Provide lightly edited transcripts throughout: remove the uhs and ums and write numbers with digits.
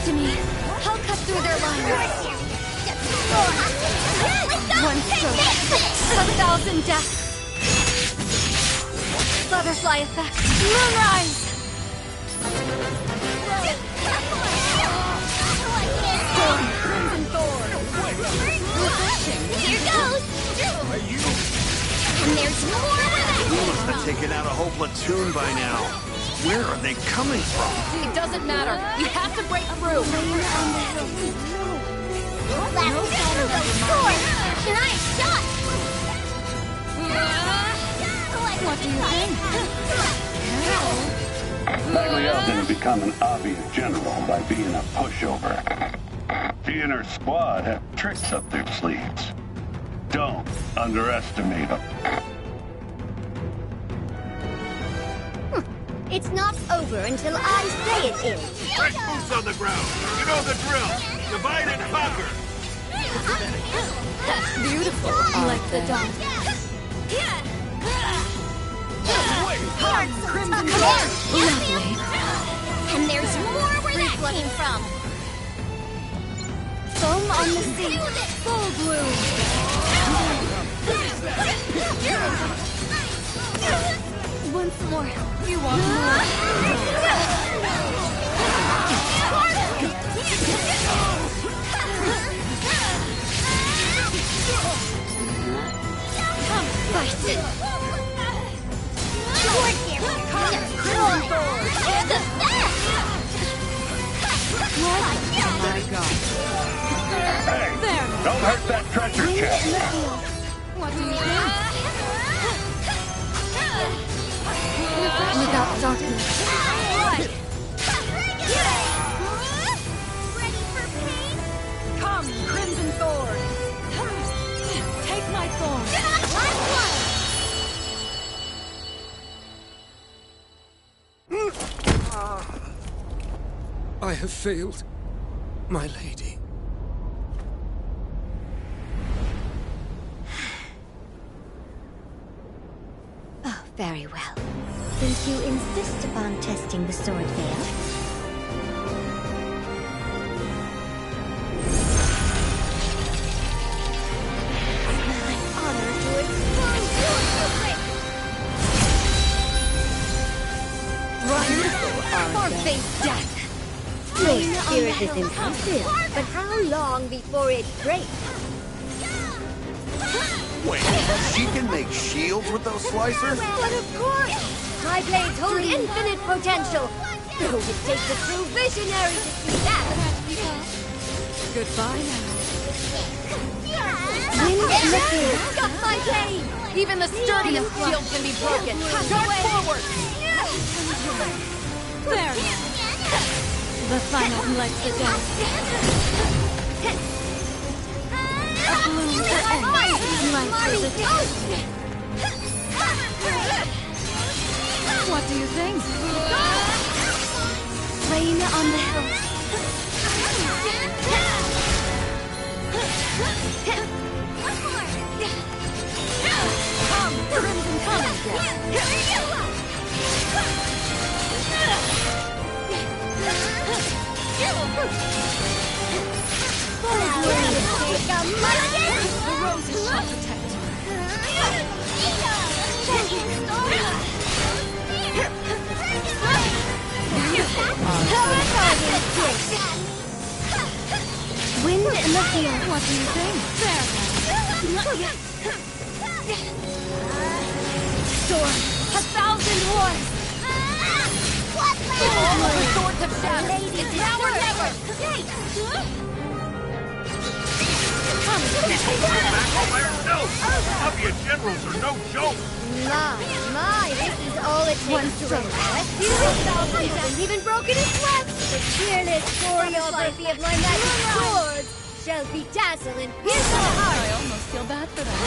to me. I'll cut through their line. One stroke. 1,000 deaths. Butterfly effect. Moonrise! Crimson Thorn. Here goes! And there's more where that We came must have from. taken out a whole platoon by now. Where are they coming from? It doesn't matter. You have to break through. And I shot! What do you think? Maglio didn't become an obvious general by being a pushover. He and her squad have tricks up their sleeves. Don't underestimate them. It's not over until I say it is. Right boots on the ground. You know the drill. Divide and conquer. Beautiful. Like the dawn. Crimson Thorn. Lovely. And there's more where that came from. Foam on the sea. Full bloom. Once more. You want more? Come, fight it. Crimson Thorn. You're the best! Oh my God. Hey, There. don't hurt that treasure chest. What do you think? Without darkness. Ready for pain? Come, Crimson Thorn. Take my thorn. I have failed, my lady. Oh, very well. Since you insist upon testing the sword veil, my honor to expose your secret! Wonderful. Face death. Your spirit is impressive, but how long before it breaks? Wait, she can make shields with those slicers? But of course! My blades hold infinite potential! Though it takes a true visionary to see that! Goodbye now. Wind in the field! Got my blade. Even the sturdiest shield can be broken. Charge forward. There. The final lights the day. A blue to end. Light is a day. What do you think? Rain on the hills. Come, Crimson, come. The roses shall protect you. Wind in the field. What do you think? There. Sword, 1,000 wars. The swords of shadow. It's now or never. Come. No! Obvious generals are no joke! My, this is all it One takes to stroke. rescue I haven't even broken its left. The fearless choreography of my magic swords shall bedazzle and pierce the heart. I almost feel bad for them.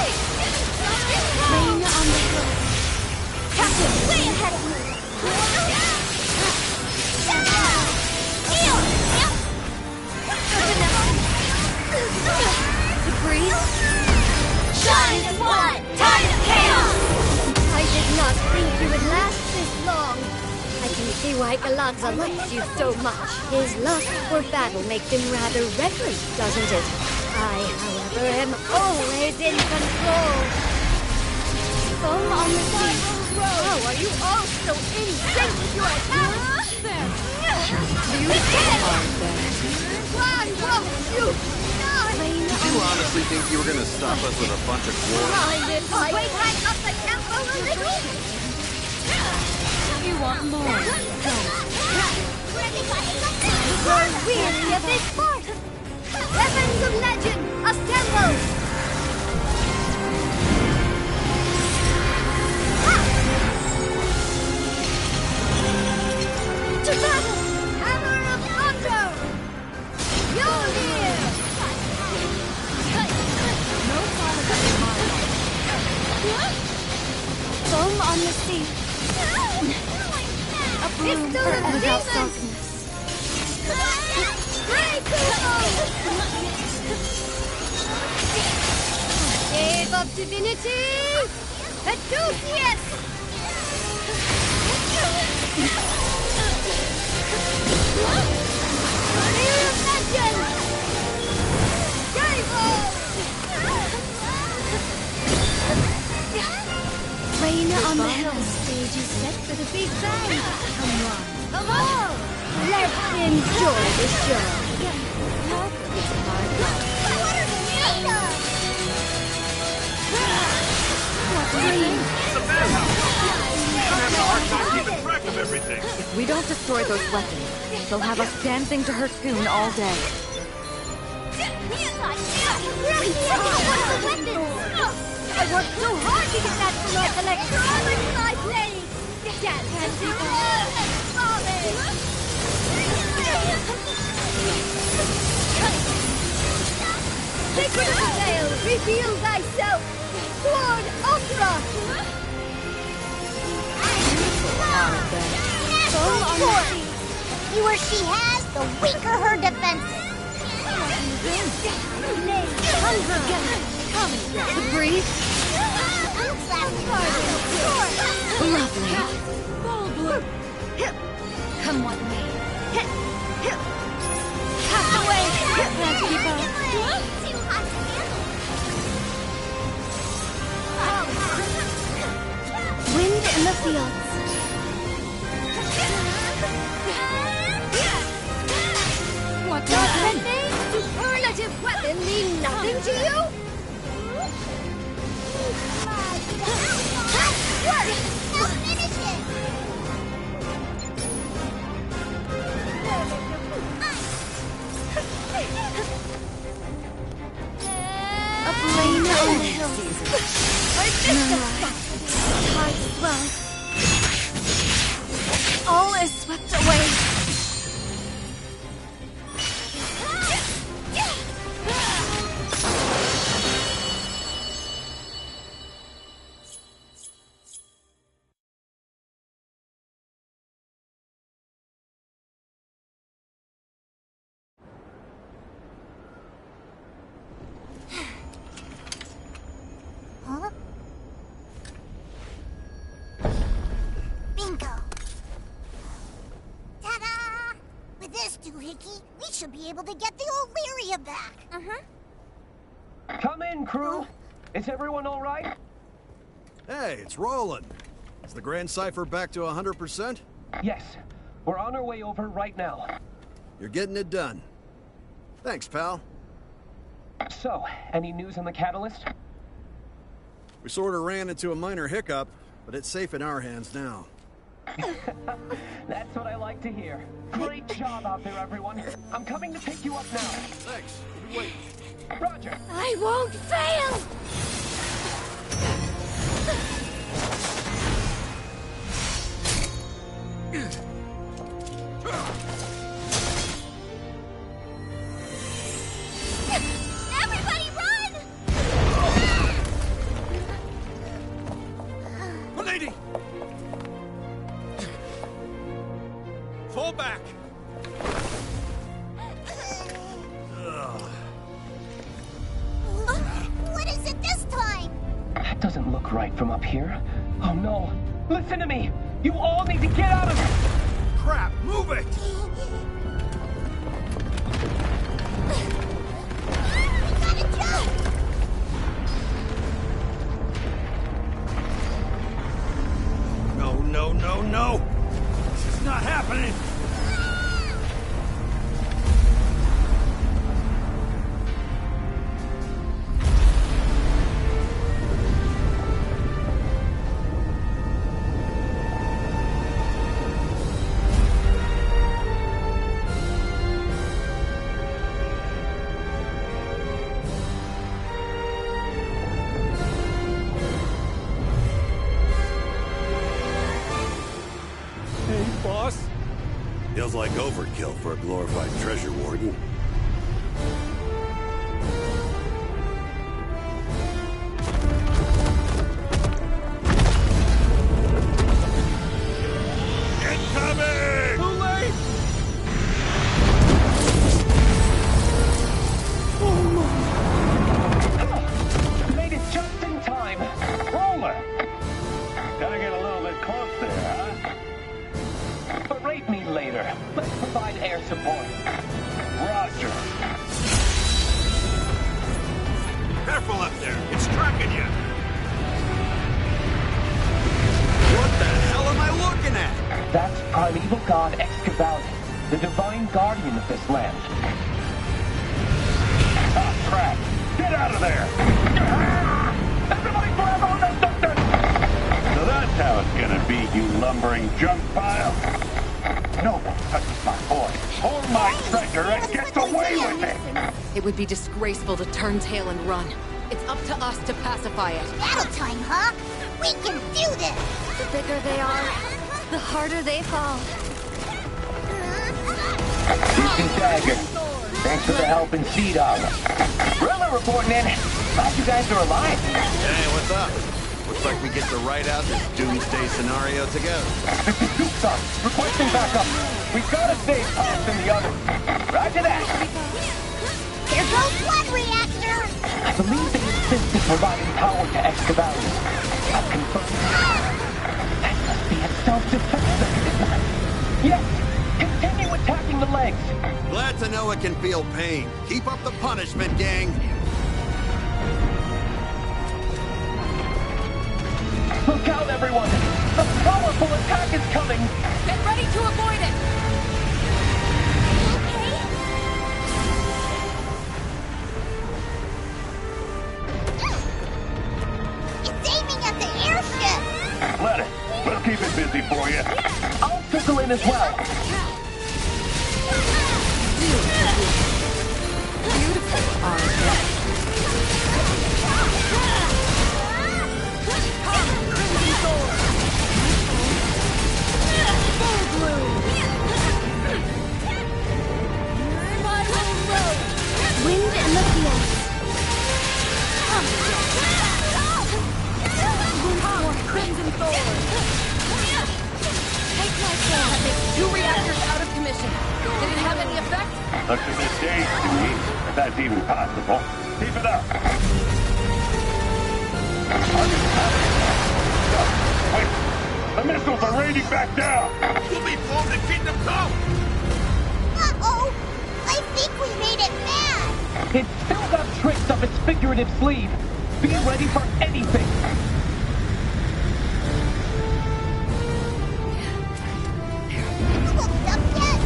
Rain on the hill. Captain, way ahead of me. To breathe. Shine as one! Time of chaos! I did not think you would last this long. I can see why Alonzo likes you so much. His lust for battle makes him rather reckless, doesn't it? I, however, am always in control. Foam on the sea. How are you all so in sync with your attacks? Why won't you die? Did you honestly think you were gonna stop us with a bunch of glory? Mind if I crank up the tempo a little? You want more? You're weary of this part. Weapons of legend, assemble! To battle! Hammer of Thunder! Mjolnir! No problem. Foam on the sea. A broom Pistol for of Elder demons! softness. Break Wave of divinity! Caduceus! Spear of legend! Rain on the hill. Stage is set for the big bang. Come on! Let's enjoy the show. It's a madhouse! I'm having a hard time keeping track of everything. If we don't destroy those weapons, they'll have us dancing to her tune all day. I worked so hard to get that from my collection. My blade! Sacred veil, reveal thyself! Sword Ultra! The fewer she has, the weaker her defenses. The breeze? Lovely. Come what may. Pass away. Can't keep up. Too hot to handle. Wind in the fields. What Does the name superlative weapon mean nothing to you? Now finish it. A flame on the hills. I missed the Heart swells. All is swept away. Huh? Bingo. Ta-da! With this doohickey, we should be able to get the old Lyria back. Come in, crew. Is everyone all right? Hey, it's Roland. Is the Grand Cipher back to 100%? Yes. We're on our way over right now. You're getting it done. Thanks, pal. So, any news on the catalyst? We sort of ran into a minor hiccup, but it's safe in our hands now. That's what I like to hear. Great job out there, everyone. I'm coming to pick you up now. Thanks. We'll be waiting. Roger. I won't fail! Everybody run! Lady! Fall back! What is it this time? That doesn't look right from up here. Oh no. Listen to me. You all need to get out of here. crap! Move it! Gotta jump! No, no, no, no! This is not happening! Feels like overkill for a glorified treasure warden. Incoming! Too late! Made it just in time. Roller! Gotta get a little bit close there, huh? Berate me later. Let's provide air support. Roger. Careful up there! It's tracking you! What the hell am I looking at? That's primeval god Excavalion, the divine guardian of this land. Top track! Get out of there! Everybody grab on the doctor! So that's how it's gonna be, you lumbering junk pile. No one touches my boy, or my treasure, and gets away with it! It would be disgraceful to turn tail and run. It's up to us to pacify it. Battle time, huh? We can do this! The bigger they are, the harder they fall. Decent dagger. Thanks for the help in Seed Harbor. Rilla reporting in. Glad you guys are alive. Hey, what's up? Looks like we get to write out this doomsday scenario together. This is Superstar. Requesting backup. We've got to save Pops and the others. Roger that. Here goes one reactor! I believe they insist in providing power to Excavalion. I've confirmed. That must be a self-defense mechanism. Yes. Continue attacking the legs. Glad to know it can feel pain. Keep up the punishment, gang. Look out, everyone! A powerful attack is coming! Get ready to avoid it! It's aiming at the airship! Let it. We'll keep it busy for you. I'll circle in as well. Beautiful art. Wind and the field. Crimson Thorn. Take my phone. That makes 2 reactors out of commission. Did it have any effect? Looks a bit dazed to me, if that's even possible. Keep it up. Wait, the missiles are raining back down. We'll be blown to Kingdom Come! Uh-oh! I think we made it mad! It's still got tricks up its figurative sleeve. Be ready for anything. Hooked up yet?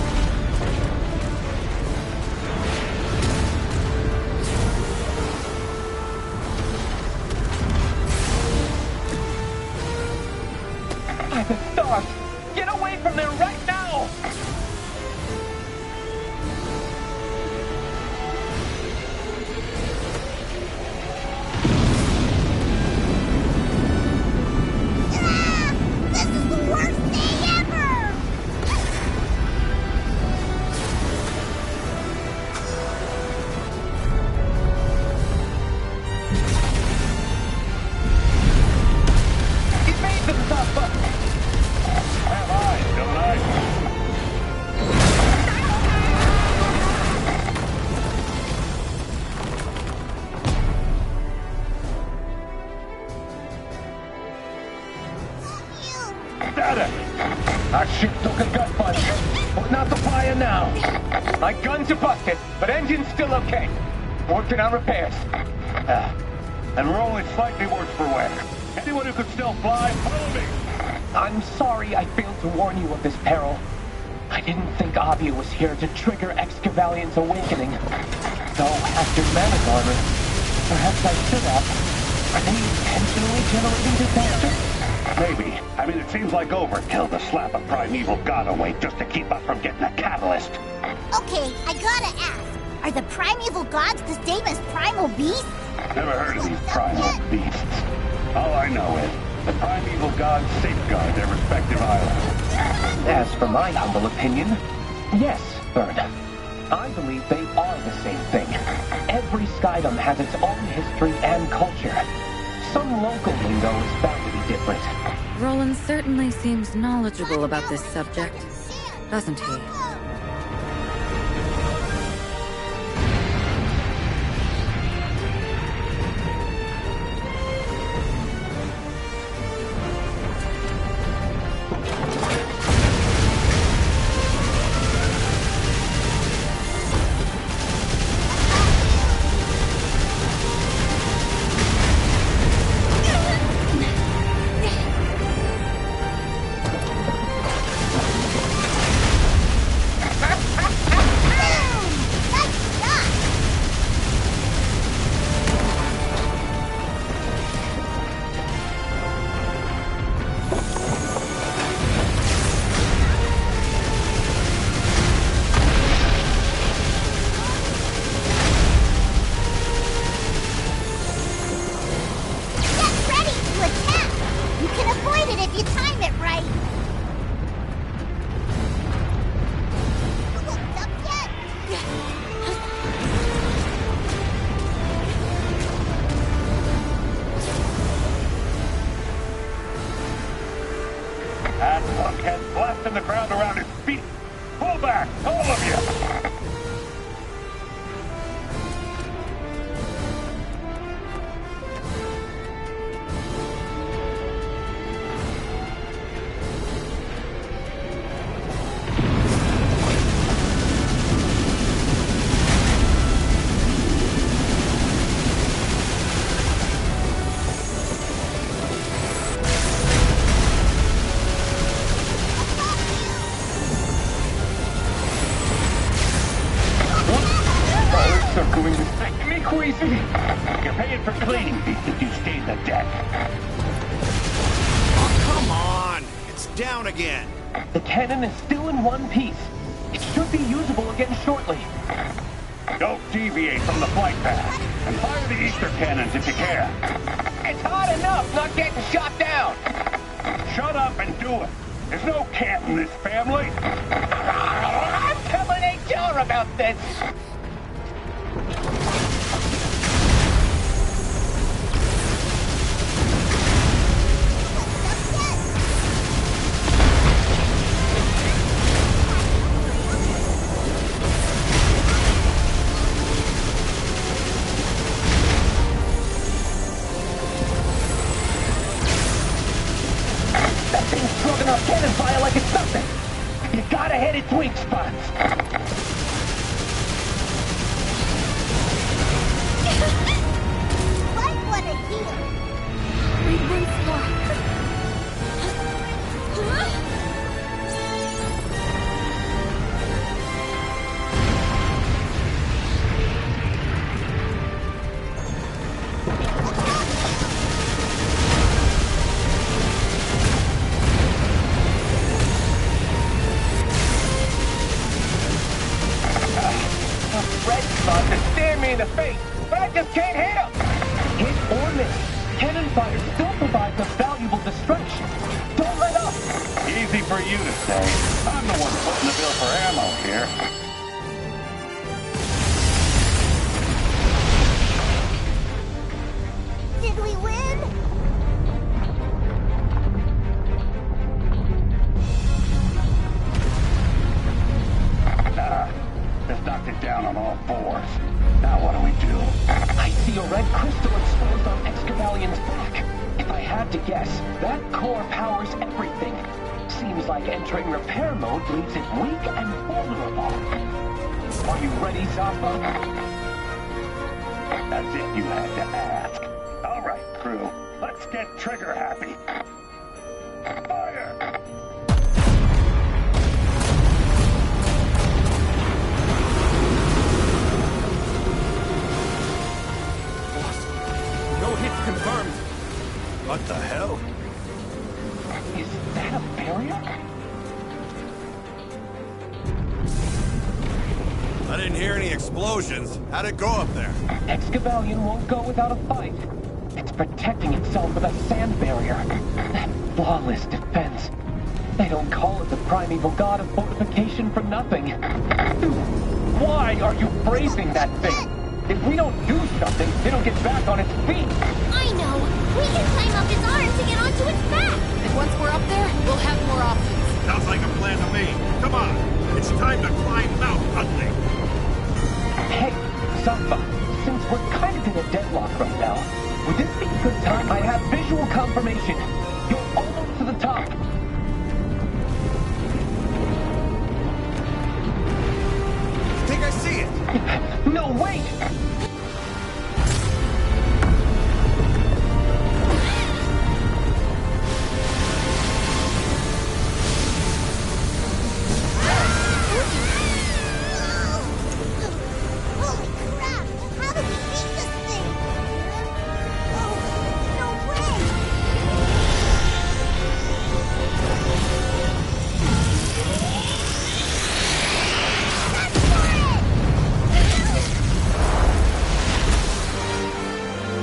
By the stars! Get away from there right now! This is the worst day ever! Evade them, Zaffa! Have eyes, don't I? Our ship took a gut punch. Putting out the fire now. My guns are busted, but engine's still okay. Working on repairs. And we're only slightly worse for wear. Anyone who could still fly, follow me! I'm sorry I failed to warn you of this peril. I didn't think Avia was here to trigger Excavalian's awakening. Though, after Manic Armor, perhaps I should have. Are they intentionally generating disaster? Maybe. I mean, it seems like overkill to slap a primeval god away just to keep us from getting a catalyst. Okay, I gotta ask. Are the primeval gods the same as primal beasts? Never heard of these primal beasts. All I know is the primeval gods safeguard their respective islands. As for my humble opinion, yes, Bird. I believe they are the same thing. Every Skydom has its own history and culture. Some local lingo is bound to be different. Roland certainly seems knowledgeable about this subject, doesn't he? That lunkhead blasting the ground around his feet. Pull back, all of you! Circling is making me queasy. You're paying for cleaning fees if you stayed the deck. Oh, come on! It's down again. The cannon is still in one piece. It should be usable again shortly. Don't deviate from the flight path. And fire the Easter cannons if you can. It's hard enough not getting shot down. Shut up and do it. There's no cat in this family. I'm telling HR about this. That thing's slugging our cannon fire like it's nothing. You gotta hit its weak spots. What would a healer? Red spots to stare me in the face, but I just can't hit him. Hit or miss, cannon fire still provides a valuable distraction. Don't let up. Easy for you to say. I'm the one footing the bill for ammo here. Did we win? Just knocked it down on all fours. Now what do we do? I see a red crystal exposed on Excavalian's back. If I had to guess, that core powers everything. Seems like entering repair mode leaves it weak and vulnerable. Are you ready, Zappa? As if you had to ask. All right, crew. Let's get trigger happy. Fire! No hits confirmed. What the hell? Is that a barrier? I didn't hear any explosions. How'd it go up there? Excavalion won't go without a fight. It's protecting itself with a sand barrier. That flawless defense. They don't call it the primeval god of fortification for nothing. Why are you bracing that thing? If we don't do something, it'll get back on its feet. I know! We can climb up its arm to get onto its back! And once we're up there, we'll have more options. Sounds like a plan to me. Come on. It's time to climb Mount Huntley. Hey, Zappa, since we're kind of in a deadlock right now, would this be a good time? I have visual confirmation. You're almost to the top. I think I see it. No, wait! Holy crap! How did we beat this thing? Oh, no way! That's it!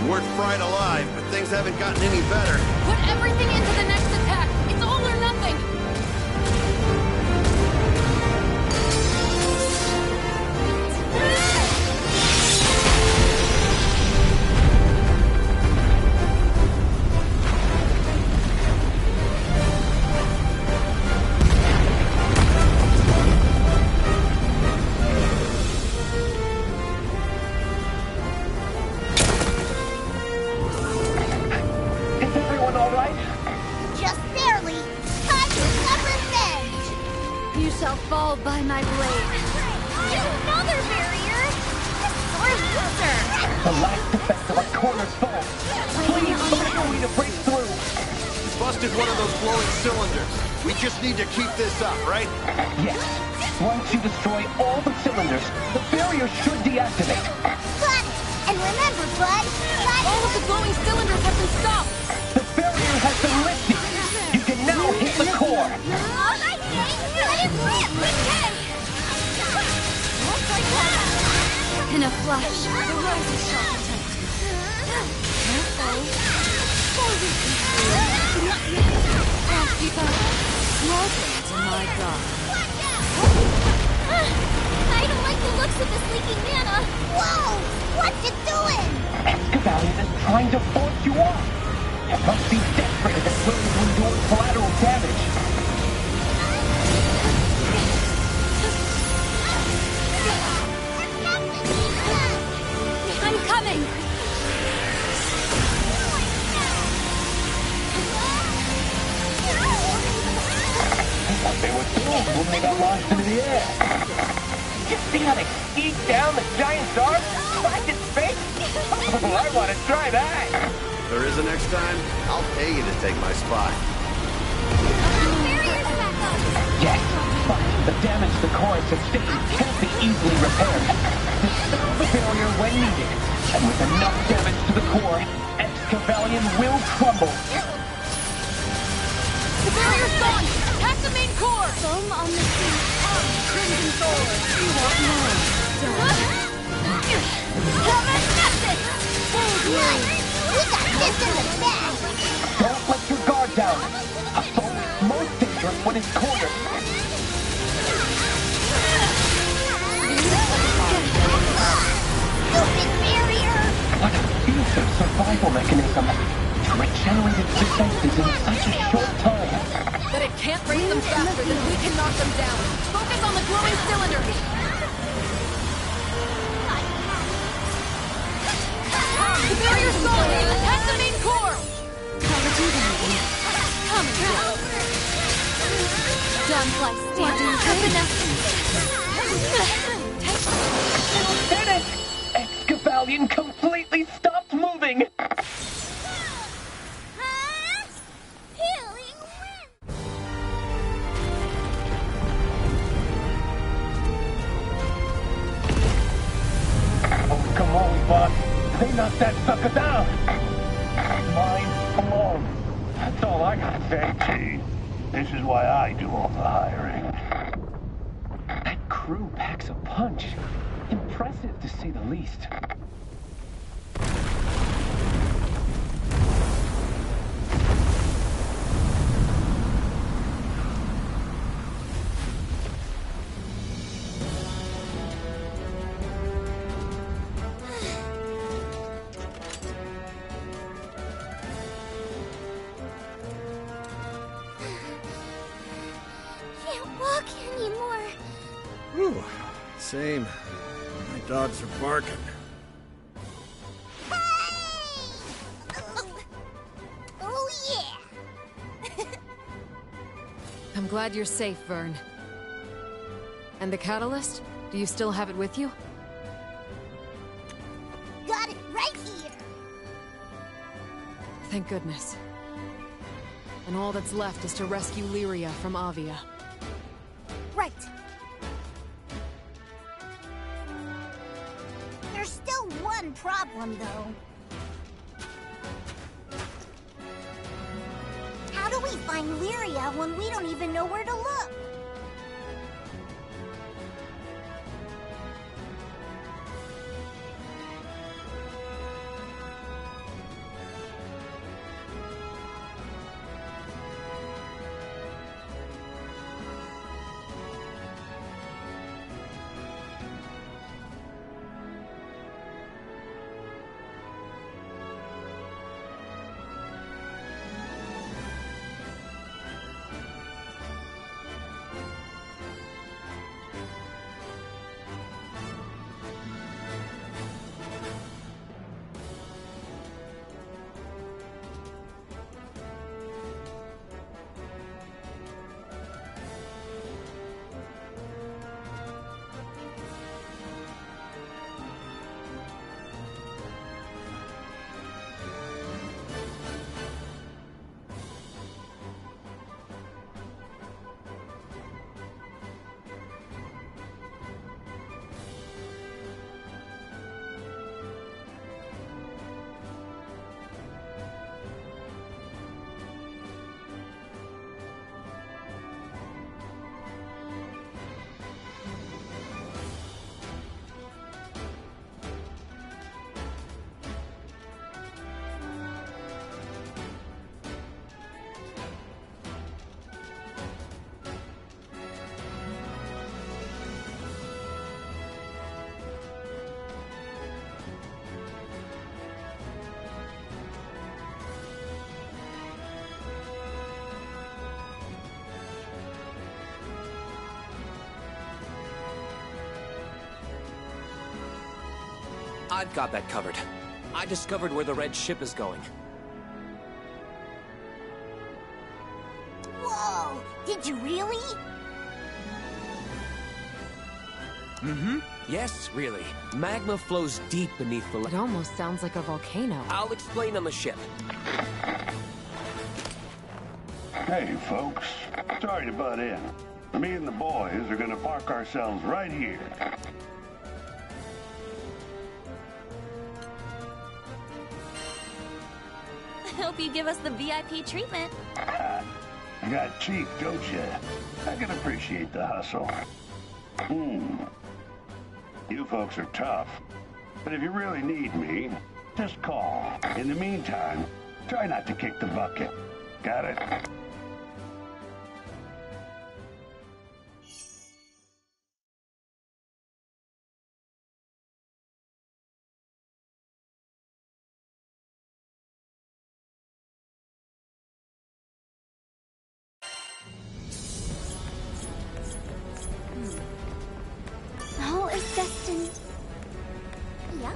We're fried alive, but things haven't gotten any better. Put everything into the next attack. It's all or nothing. Is everyone all right? Just barely. Time to have revenge! You shall fall by my blade. Another barrier! This sore loser! The last defense of our corner's full. Please find a way to break through. We busted one of those glowing cylinders. We just need to keep this up, right? Yes. Once you destroy all the cylinders, the barrier should deactivate. Got it! And remember, bud, All of the glowing cylinders have been stopped. The barrier has been lifted. You can now hit the core. All right, gang, let it rip! Okay! Just like that! In a flash, the rising shall protect you. Can't keep up. Welcome to my god. I don't like the looks of this leaking mana. Whoa! What's it doing? Excavalion is trying to force you off. It must be desperate if it's willing to endure collateral damage. I'm coming. I thought they were killed when they got launched into the air. You see how they ski down the giant's arm? Like its face? Oh, I want to try that. If there is a next time, I'll pay you to take my spot. Barrier's back up! Yes, but the damage the core sustained can't be easily repaired. Dispel the barrier when needed, and with enough damage to the core, Excavalion will crumble. The barrier's gone. Attack the main core. Foam on the sea. Crimson sword. You want more? Have a message. Nice! We got this in the bag! Don't let your guard down. A foe is most dangerous when it's cornered. Stupid barrier! What a fearsome survival mechanism to regenerate its defenses in such a short time. But it can't raise them faster than we can knock them down. Focus on the glowing cylinders. The barrier's gone. Attack the main core. How would you like? Come here. done by standing Did it! Excavalion completely stopped moving! Healing wind! Oh, come on, boss. They knocked that sucker down. Mind blown. That's all I gotta say. See, this is why I do all the hiring. That crew packs a punch. Impressive to say the least. Can't walk anymore. Whew. Same. My dogs are barking. Oh, yeah. I'm glad you're safe, Vern. And the catalyst? Do you still have it with you? Got it right here. Thank goodness. And all that's left is to rescue Lyria from Avia. Right. There's still one problem, though. How do we find Lyria when we don't even know where to look? I've got that covered. I discovered where the red ship is going. Whoa! Did you really? Mm-hmm. Yes, really. Magma flows deep beneath the It almost sounds like a volcano. I'll explain on the ship. Hey, folks. Sorry to butt in. Me and the boys are gonna park ourselves right here. Hope you give us the VIP treatment. You got cheap, don't you? I can appreciate the hustle. You folks are tough. But if you really need me, just call. In the meantime, try not to kick the bucket. Got it? All is destined. Yeah.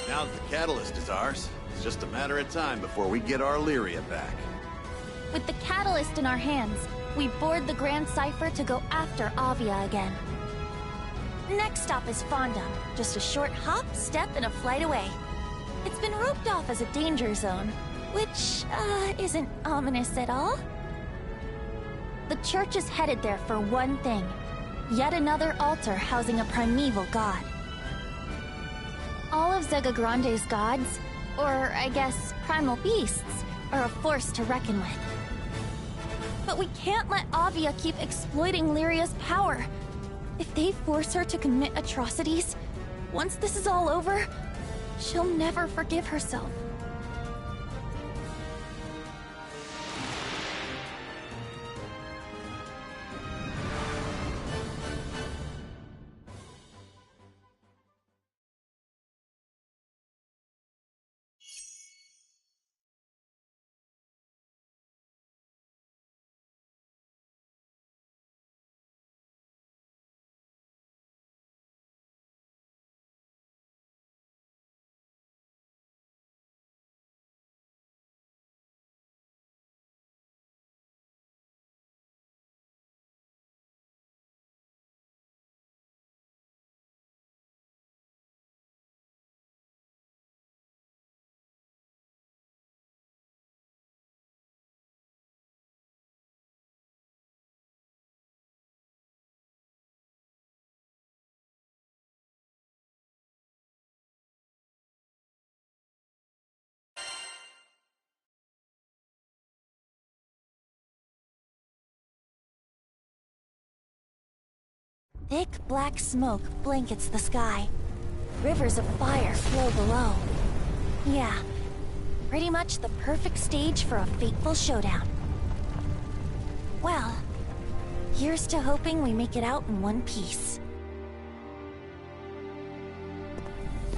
Now that the catalyst is ours, it's just a matter of time before we get our Lyria back. With the catalyst in our hands, we board the Grand Cipher to go after Avia again. Next stop is Fondum, just a short hop, step, and a flight away. It's been roped off as a danger zone, which, isn't ominous at all. The church is headed there for one thing. Yet another altar housing a primeval god. All of Zega Grande's gods, or I guess primal beasts, are a force to reckon with. But we can't let Avia keep exploiting Lyria's power. If they force her to commit atrocities, once this is all over, she'll never forgive herself. Thick black smoke blankets the sky. Rivers of fire flow below. Yeah, pretty much the perfect stage for a fateful showdown. Well, here's to hoping we make it out in one piece.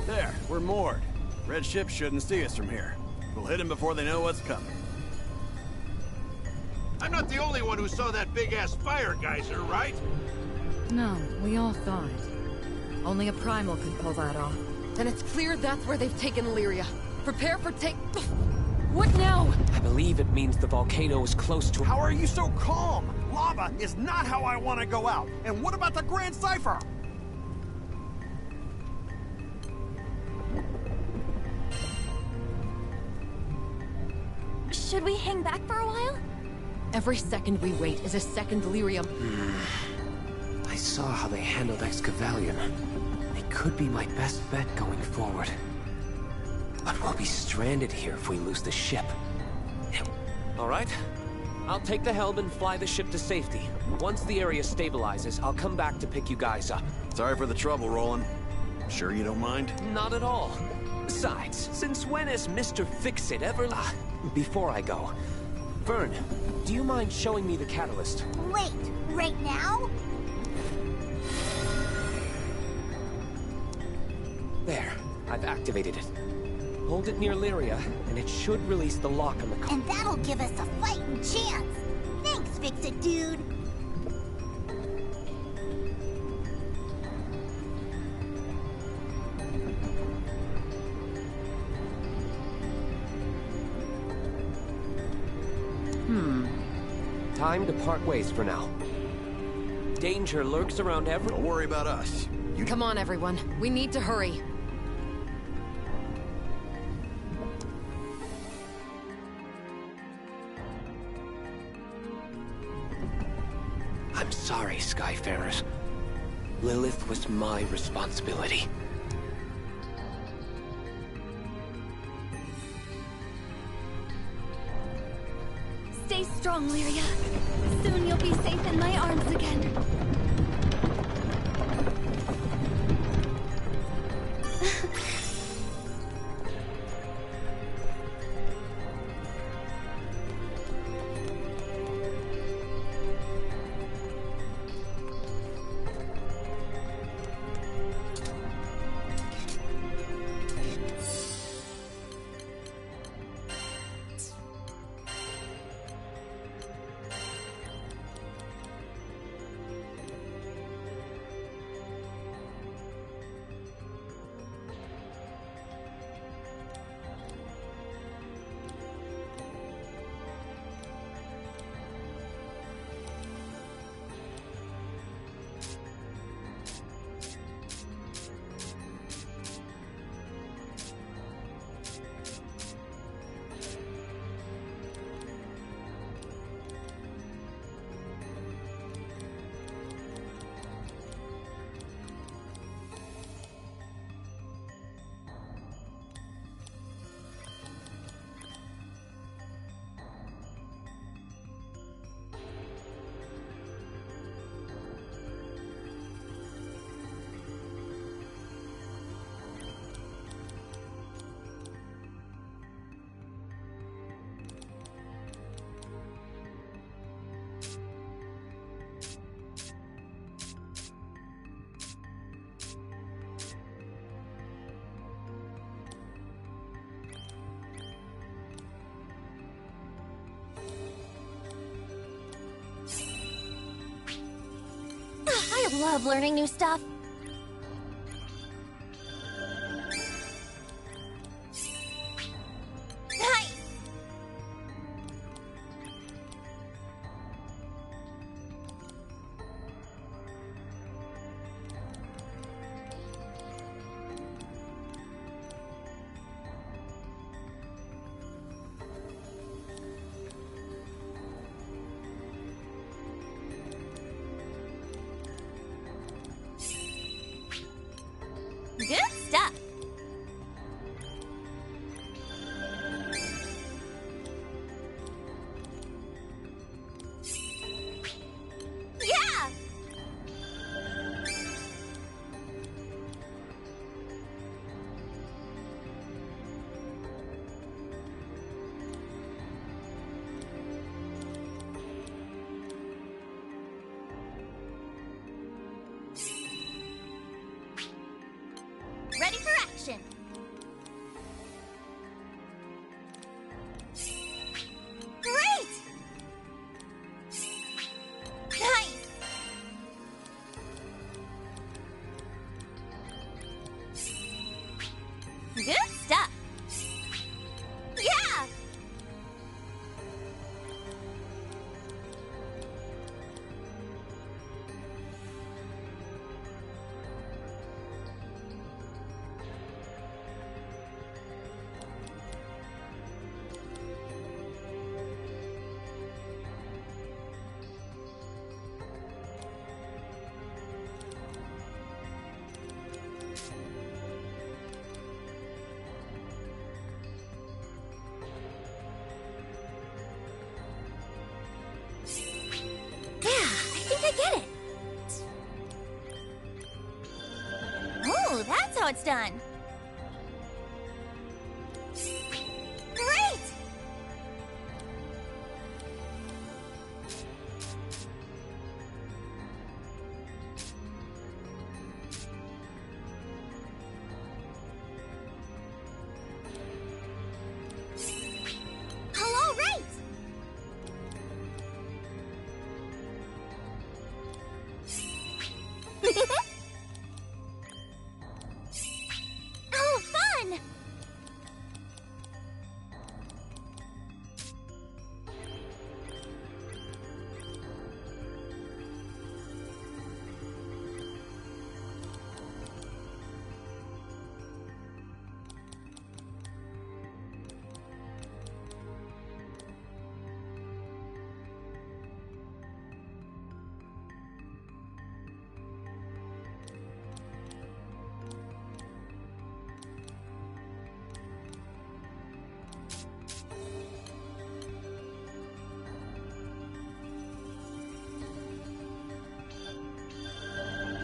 There, we're moored. Red ships shouldn't see us from here. We'll hit them before they know what's coming. I'm not the only one who saw that big-ass fire geyser, right? No, we all thought. Only a primal could pull that off. Then it's clear that's where they've taken Lyria. Prepare for What now? I believe it means the volcano is close to... How are you so calm? Lava is not how I want to go out. And what about the Grand Cipher? Should we hang back for a while? Every second we wait is a second Lyrium. I saw how they handled Excavalion. They could be my best bet going forward. But we'll be stranded here if we lose the ship. All right. I'll take the helm and fly the ship to safety. Once the area stabilizes, I'll come back to pick you guys up. Sorry for the trouble, Roland. Sure you don't mind? Not at all. Besides, since when has Mr. Fix-It ever... before I go, Vern, do you mind showing me the catalyst? Wait, right now? There, I've activated it. Hold it near Lyria, and it should release the lock on the... And that'll give us a fighting chance. Thanks, Fix-It, dude. Time to part ways for now. Danger lurks around every... Don't worry about us. Come on, everyone. We need to hurry. I'm sorry, Skyfarers. Lilith was my responsibility. Stay strong, Lyria. Soon you'll be safe in my arms again. love learning new stuff. Nice! Good stuff. Yeah! Ready for action. Great! Nice! Good stuff. Yeah! Yeah, I think I get it. Oh, that's how it's done. Great! Oh, all right! Oh, fun!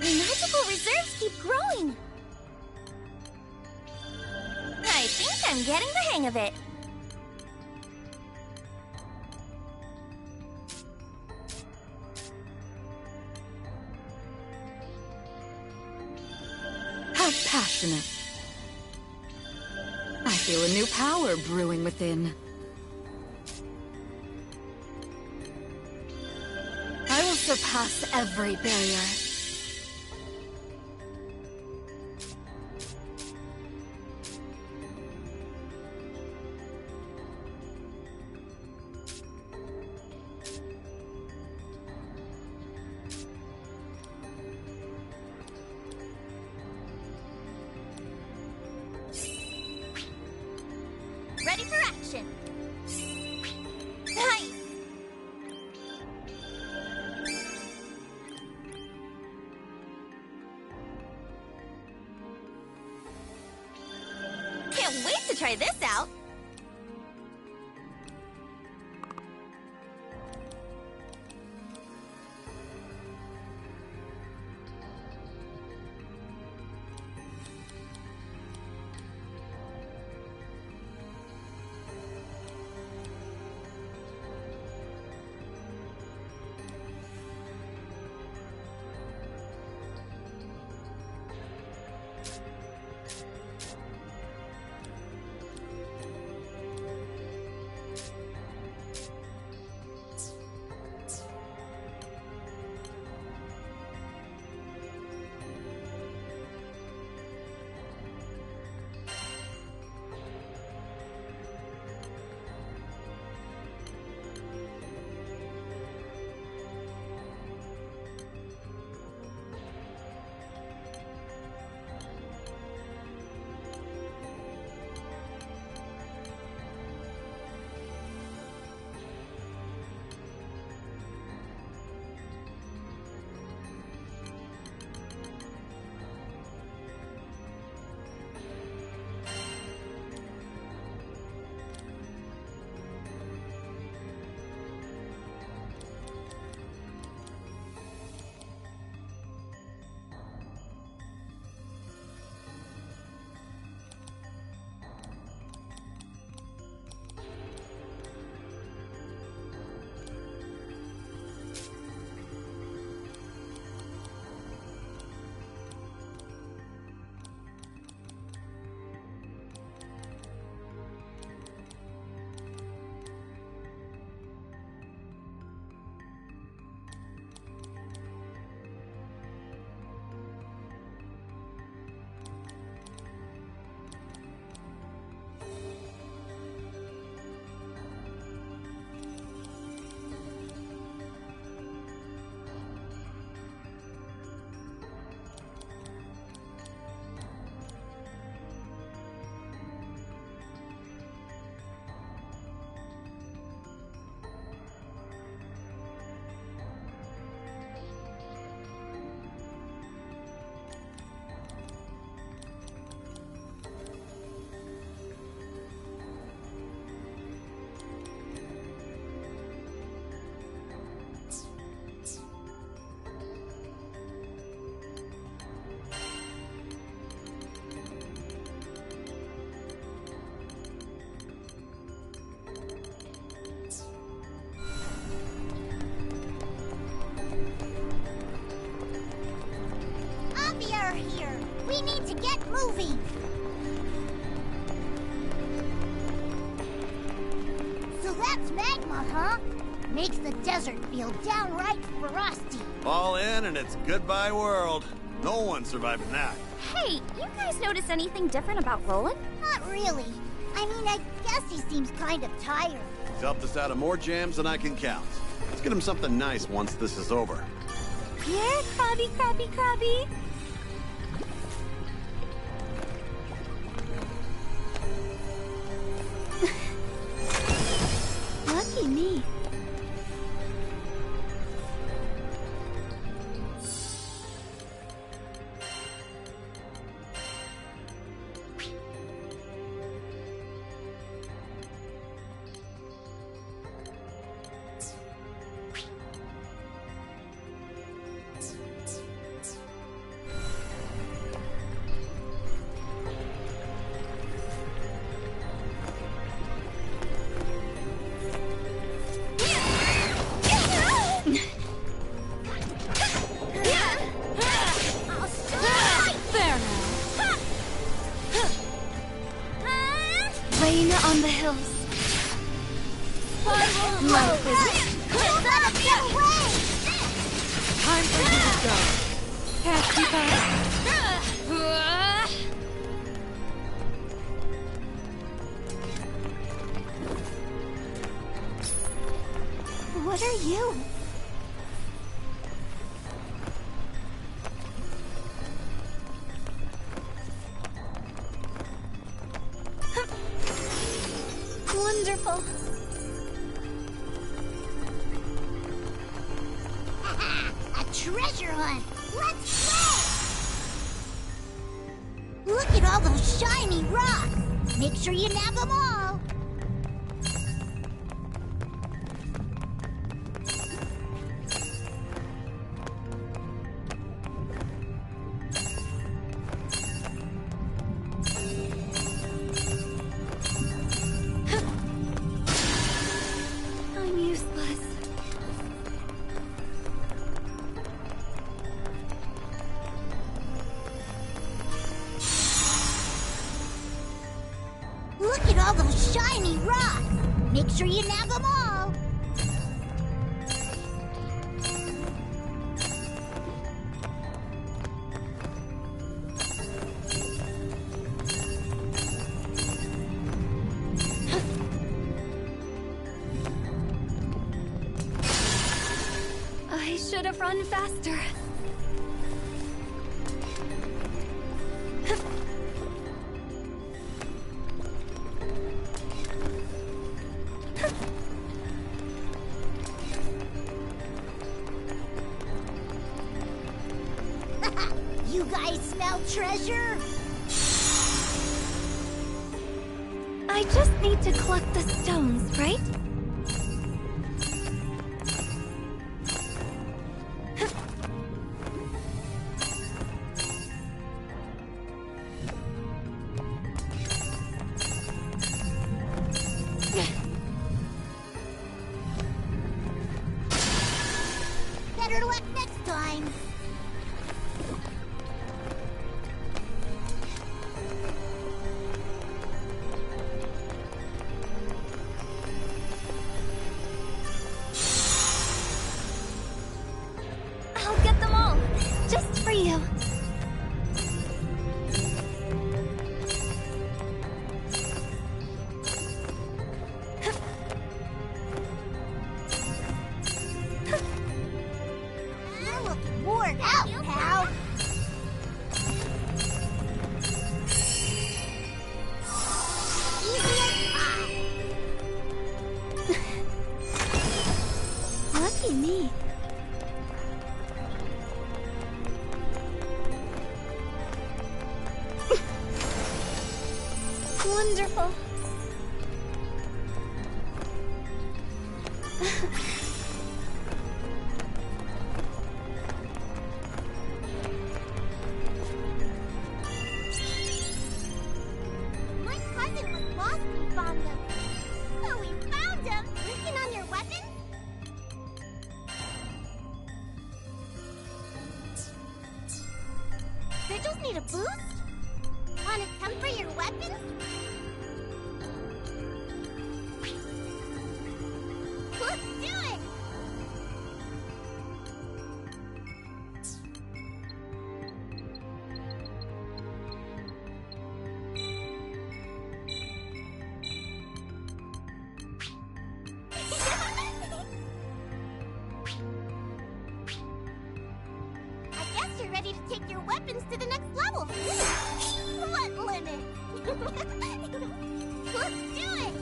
Magical reserves keep growing. I think I'm getting the hang of it. How passionate. I feel a new power brewing within. I will surpass every barrier. Ready for action. Nice! Can't wait to try this out. That's magma, huh? Makes the desert feel downright frosty. All in and it's goodbye world. No one surviving that. Hey, you guys notice anything different about Roland? Not really. I mean, I guess he seems kind of tired. He's helped us out of more jams than I can count. Let's get him something nice once this is over. Here, Krabby, Krabby, Krabby. Lucky me. Rain on the hills. Life is... Time for you to go. Can't keep us. What are you? Wonderful. A treasure hunt. Let's go! Look at all those shiny rocks. Make sure you nab them all. I'm useless. Look at all those shiny rocks. Make sure you nab them all. I should have run faster. You guys smell treasure? I just need to collect the stones, right? Better luck next time. I'll get them all, just for you. You're looking worn out, pal. Easy as pie. Lucky me. Wonderful. My cousin was lost in Fonda. Oh, we found him! Working on your weapons? Sigils need a boost? Wanna temper your weapons? take your weapons to the next level. What limit? Let's do it!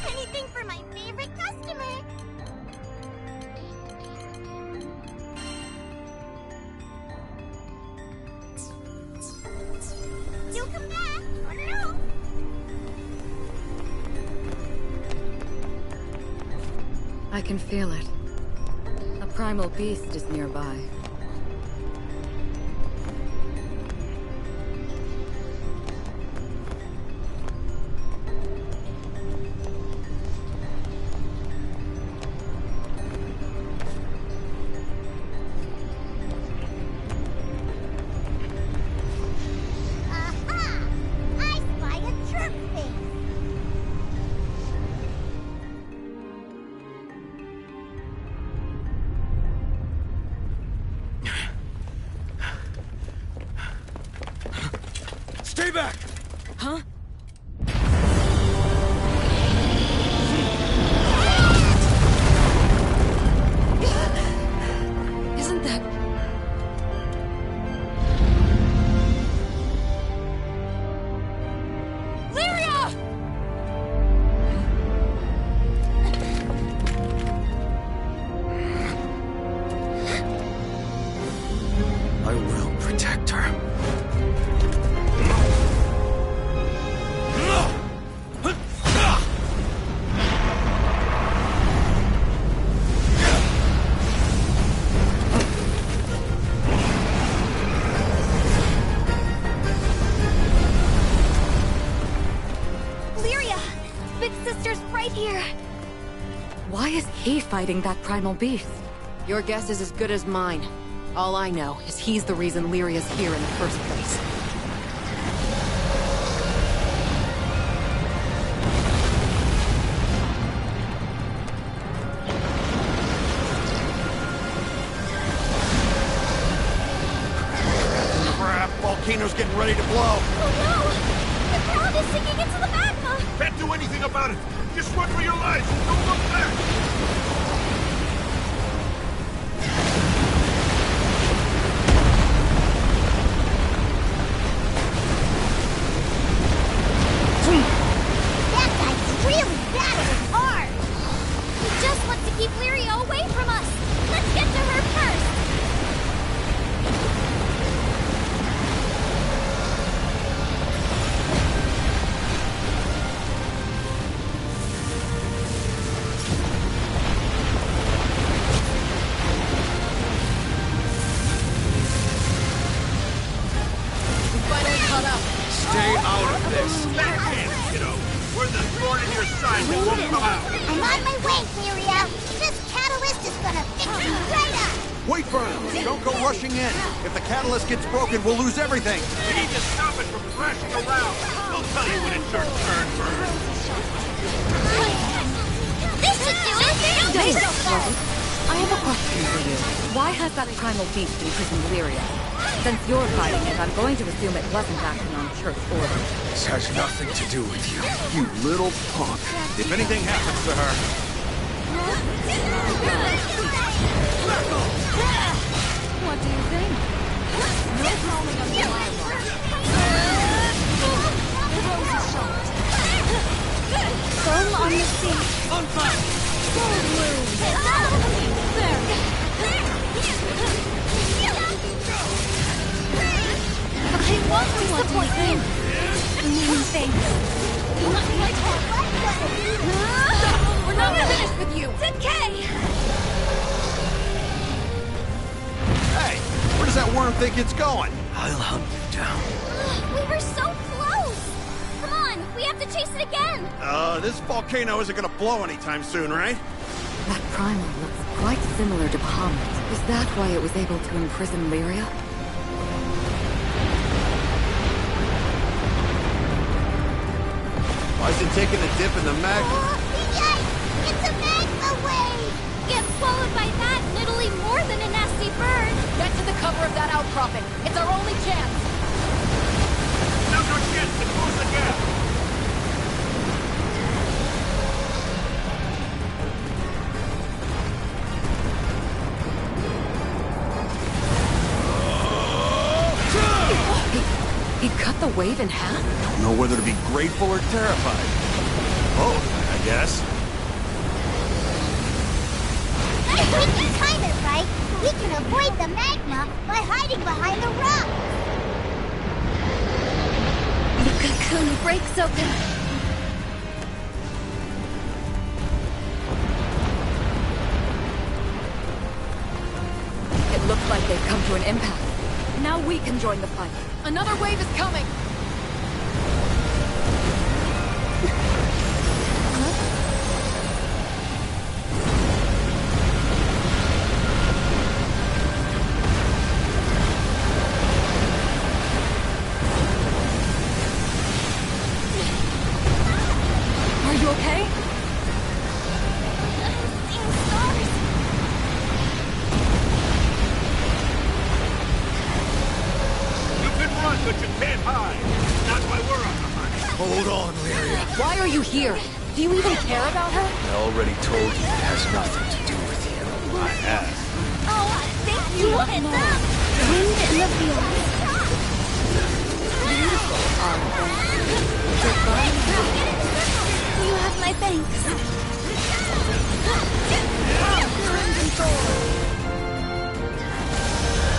Anything for my favorite customer. You'll come back, or no? I can feel it. A primal beast is nearby. Aha! I spy a jerk face. Stay back! Huh? Isn't that... Lyria! I will protect her. Lyria! Big Sister's right here! Why is he fighting that primal beast? Your guess is as good as mine. All I know is he's the reason Lyria's here in the first place. Crap, volcano's getting ready to blow. Oh no! The crowd is sinking into the magma! Can't do anything about it. Just run for your lives and don't look back. That guy's really battling hard. He just wants to keep Lyria away from us! Let's get to her first! We finally caught up. Stay out of this! That can't, kiddo. We're the thorn in your side that won't come out. I'm on my way, Lyria. This catalyst is gonna fix you right up. Wait, Vern! Don't go rushing in. If the catalyst gets broken, we'll lose everything. We need to stop it from crashing around. We'll tell you when it's your turn, Vern. This should do it! Wait, I have a question for you. Why has that primal beast imprisoned Lyria? Since you're fighting it, I'm going to assume it wasn't acting on Church order. This has nothing to do with you. You little punk. If anything happens to her... What do you think? No calling of the alarm. Foam on the sea. I won't disappoint you. Mean things. We're not finished with you! Decay! Hey, where does that worm think it's going? I'll hunt you down. We were so close! Come on, we have to chase it again! This volcano isn't gonna blow anytime soon, right? That primal looks quite similar to Bahamut. Is that why it was able to imprison Lyria? Why is it taking a dip in the magma? Yikes! It's a magma wave! Get swallowed by that, and it'll leave more than a nasty burn! Get to the cover of that outcropping. It's our only chance. gets to close the gap! He cut the wave in half? Don't know whether to be grateful or terrified. Oh, I guess. If we can time it right, we can avoid the magma by hiding behind the rock. The cocoon breaks open. It looks like they've come to an impasse. Now we can join the fight. Another wave is coming! Are you okay? Seeing stars. You can run, but you can't hide. Not while we're on the hunt. Hold on, Lyria. Why are you here? Do you even care about her? I already told you it has nothing to do with you. I have. Oh, thank you. It's up. Wind in the field. You have my thanks.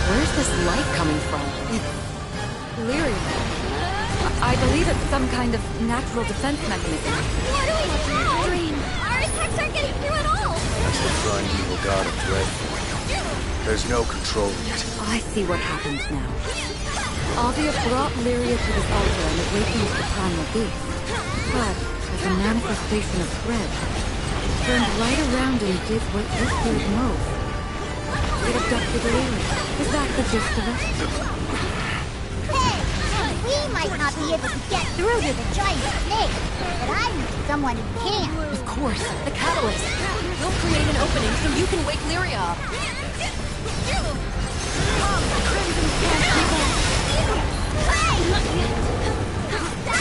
Where's this light coming from? It's Lyria. I believe it's some kind of natural defense mechanism. What do we do? Dream. Our attacks aren't getting through at all. That's the primeval god of dread for you. There's no controlling it. I see what happens now. Avia brought Lyria to this altar and awakened the primal beast. But, as a manifestation of dread, it turned right around and did what you feared most. It abducted Lyria. Is that the gist of it? Hey, we might not be able to get through to the giant snake, but I know someone who can. Of course, the catalyst. We'll create an opening so you can wake Lyria up.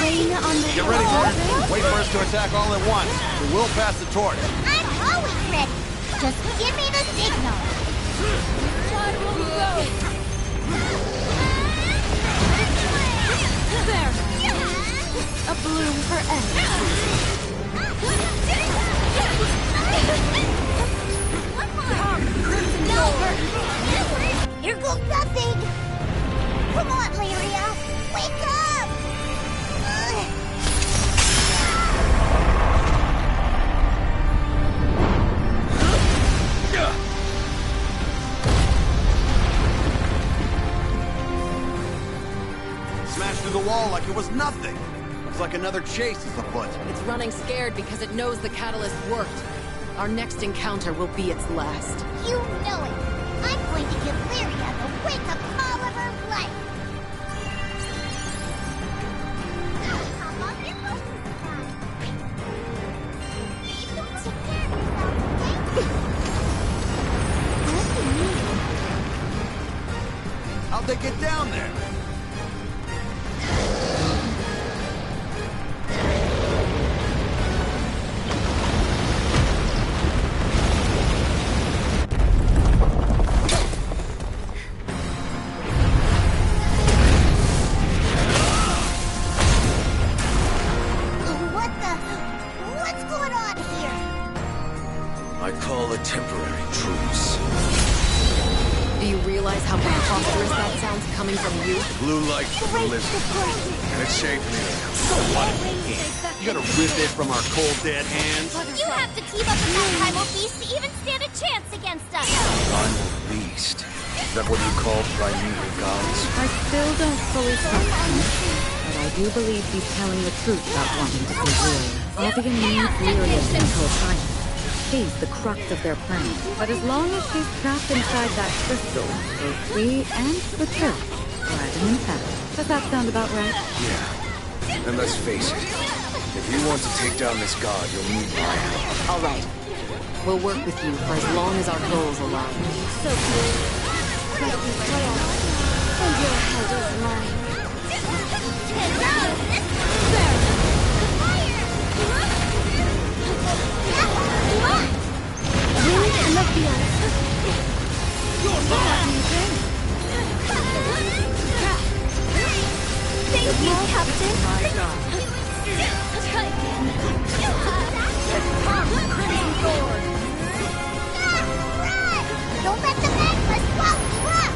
Rain on the Get ready, Gordon. Wait for us to attack all at once. We will pass the torch. I'm always ready. Just give me the signal. There. A bloom for Here goes nothing. Come on, Lyria. Wake up. Smashed through the wall like it was nothing. Looks like another chase is afoot. It's running scared because it knows the catalyst worked. Our next encounter will be its last. You know it. I'm going to give Lyria the wake-up call of her life. Come on, get close to the sky. Please don't take care of yourself, okay? How'd they get down there? What's going on here? I call a temporary truce. Do you realize how preposterous that sounds coming from you? Blue light from the lizard. And it's shaped me. So what? You gotta rip it from our cold dead hands? You have to team up with that primal beast to even stand a chance against us. Primal beast. Is that what you call primeval gods? I still don't fully trust him, but I do believe he's telling the truth about wanting to see Lyria. Avia needs Lyria's mental science. She's the crux of their plan. But as long as she's trapped inside that crystal, both we and the church are at an impasse. Does that sound about right? Yeah. And let's face it, if you want to take down this god, you'll need my help. All right. We'll work with you for as long as our goals align. So good. But we failed. And your head is mine. Wind in the field. Thank you, Captain. My God. Don't let the magma swallow you up!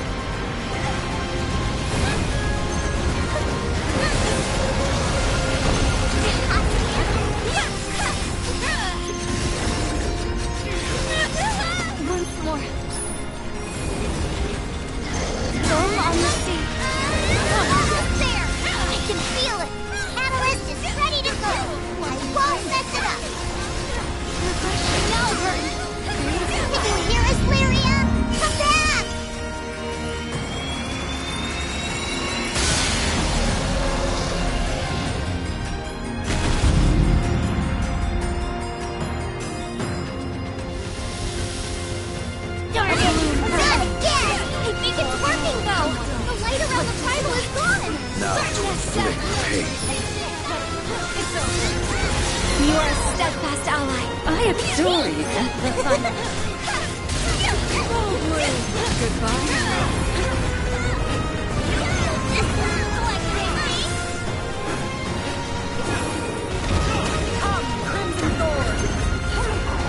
Once more. Foam on the sea. Almost there! I can feel it! Catalyst is ready to go! I won't mess it up! No, Burton! Can you hear us, Lyria? Come back! Darn it! Not again! I think it's working, though. The light around the tribal is gone. Now to inflict pain. You are a steadfast ally. I adore you. Goodbye.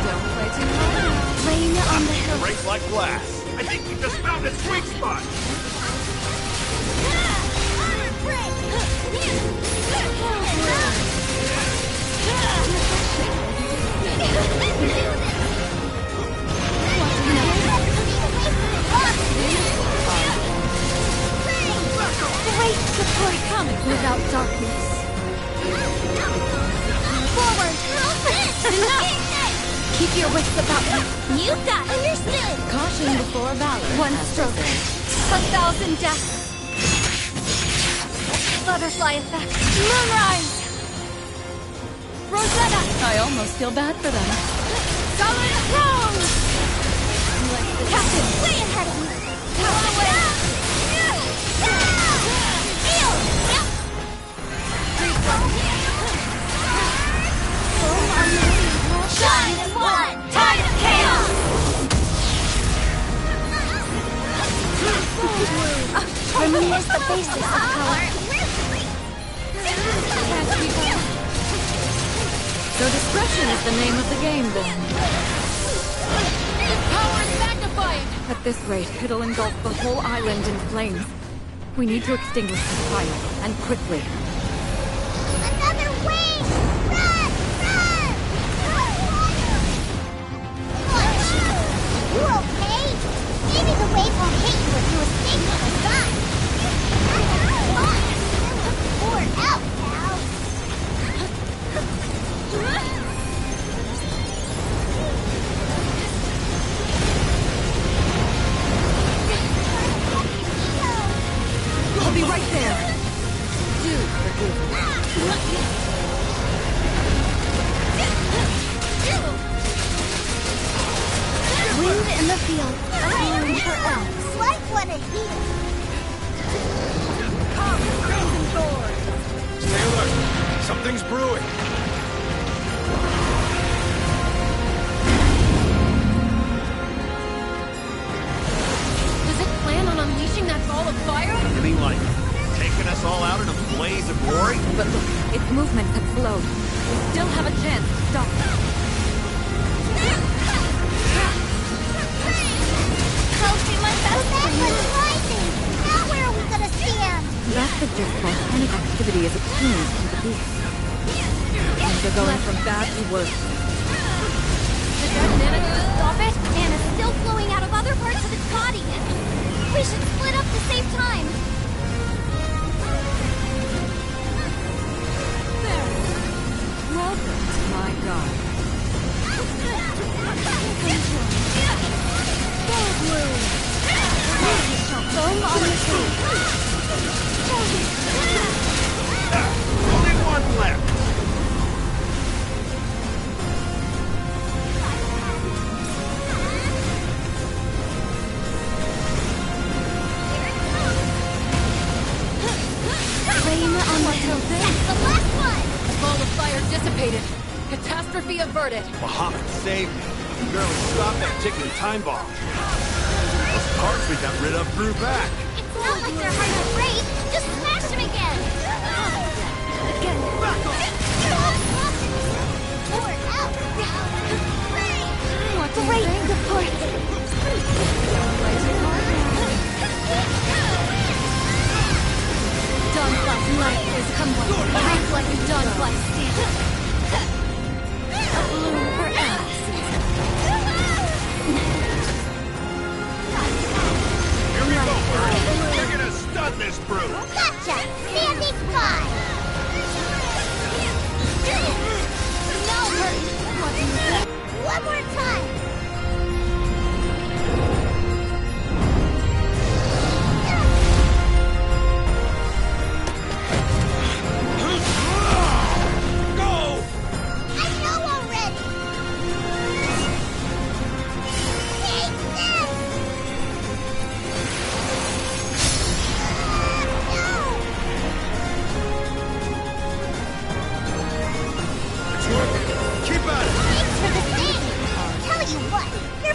Don't play too hard. Rain on the hill. Breaks like glass. I think we just found its weak spot. Great support coming without darkness. Forward! Keep your wits about you. You got it. Understood. Caution before valor. One as stroke. they say. 1,000 deaths. Butterfly effect. Moonrise. Rosetta. I almost feel bad for them. Solid throne. Captain, way ahead of me. Power away. Shine as one! Tide of chaos! Harmony is the basis of power. So discretion is the name of the game, then. Power is magnified! At this rate, it'll engulf the whole island in flames. We need to extinguish the fire, and quickly. Another wave! Run! Run! You okay? Maybe the wave won't hit you if you escape from the sun. Pour out, pal. I'll be right there. Do forgive me. Wind in the field. Bloom for elves. Like one of these. Stay alert. Something's brewing. Does it plan on unleashing that ball of fire? Anything like taking us all out in a blaze of glory? But look, its movement had slowed. We still have a chance to stop it. I'll do my best for you. Magma's rising. Now where are we gonna stand? That suggests volcanic activity is akin to the beast. Things are going from bad to worse. Did that manage to stop it? And it's still flowing out of other parts of its body. We should split up to save time. There. Welcome to my god. Foam on the tree. Only one left. Rain on the Catastrophe averted. Muhammad saved me. You barely stopped that ticking time bomb. Those parts we got rid of grew back. It's not like they're hard to break. Just smash them again. Again. Back off. Forward, out. What do you think? Support. Dawnfly's light is complete. Act like a Dawnfly stands. A bloom for Alice. Here we go, Bird. We're gonna stun this brute. Gotcha. Standing by. No hurt. One more time.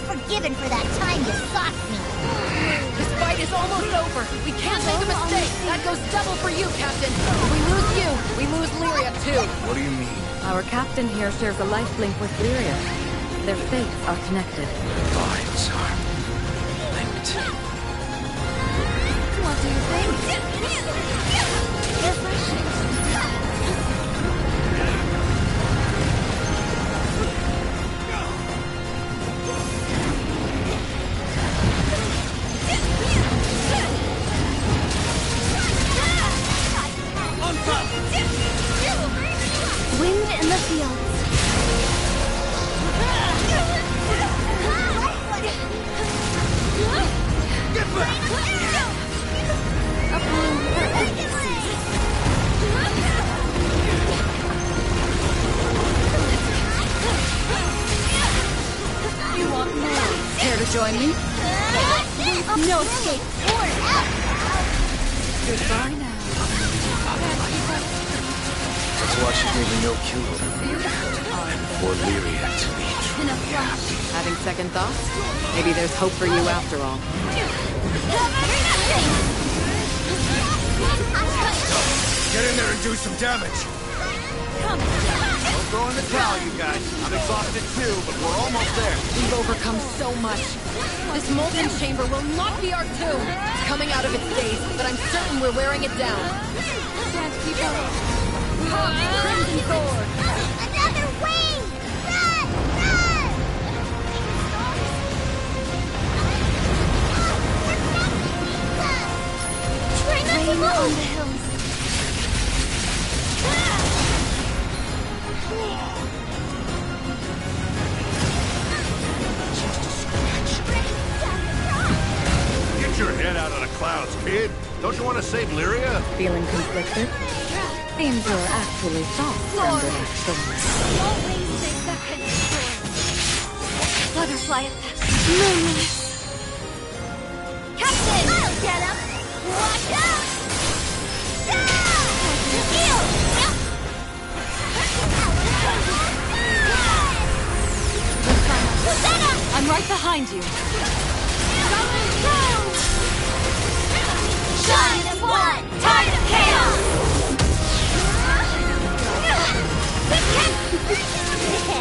Forgiven for that time you socked me. This fight is almost over. We can't make a mistake. That goes double for you, Captain. If we lose you, we lose Lyria too. What do you mean? Our captain here shares a life link with Lyria. Their fates are connected. Lives are linked. What do you think? Refreshing. Wind in the fields. Get back! A bloom for ecstasy. You want more? Care to join me? No escape. Goodbye now. That's why she gave me no kill order for Lyria to be truly happy. Having second thoughts? Maybe there's hope for you after all. Get in there and do some damage. Don't throw in the towel, you guys. I'm exhausted too, but we're almost there. We've overcome so much. This molten chamber will not be our tomb. It's coming out of its daze, but I'm certain we're wearing it down. Can't keep up. Crimson Sword! Another wave! Run! Run! Try not to move. On the hills. Get your head out of the clouds, kid. Don't you want to save Lyria? Feeling conflicted? Seems you're actually soft under that storm. Always take the control. Butterfly effect. Moonless. Captain! I'll get him! Watch out! Heal! I'm right behind you. Shine as one! Tide of chaos!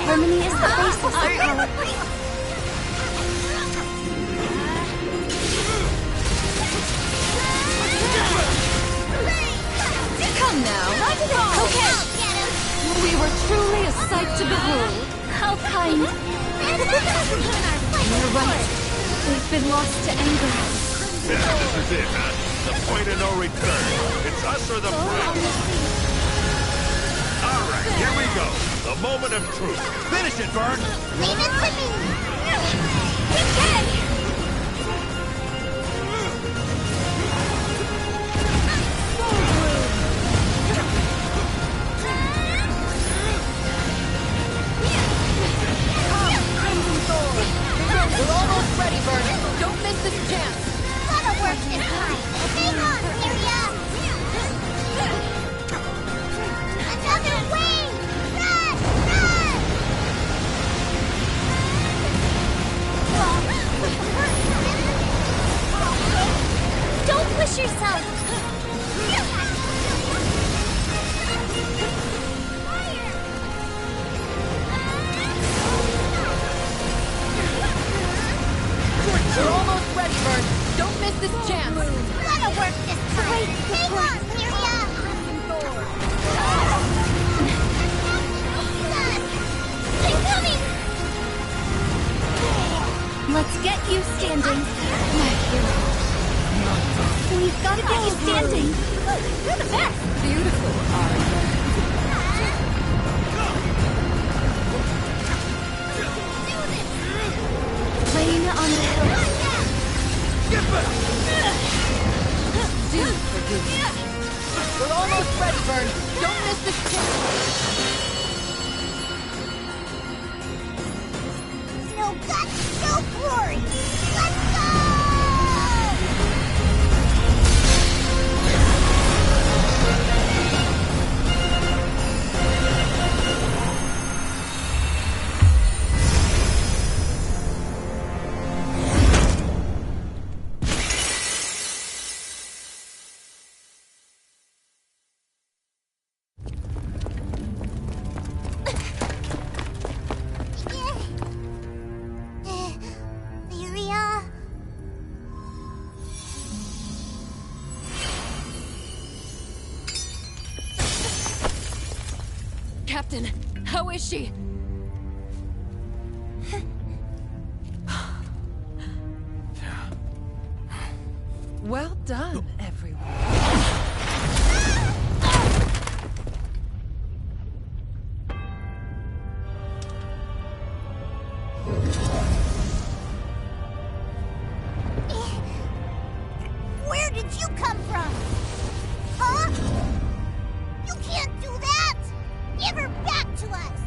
Harmony is the basis of power. Come now. Okay. We were truly a sight to behold. How kind. You're right. We've been lost to anger. Yeah, this is it, huh? The point of no return. It's us or the prey. All right, here we go. The moment of truth. Finish it, Vern. Leave it to me! You can! We're almost ready, Vern. Don't miss this chance. Gotta work this time. Hang on, Lyria! Another wave! Run! Run! this chance! Gonna work this time! Hang on, Lyria! They're coming! Let's get you standing. My hero. We've got to get you standing. You're the best. Beautiful, Arya. Lane on the hill. Do for you. We're almost ready, Vern. Don't miss this chance. No guts, no glory! Let's go! Lyria? Captain, how is she? Well done, everyone. Where did you come from? Huh? You can't do that! Give her back to us!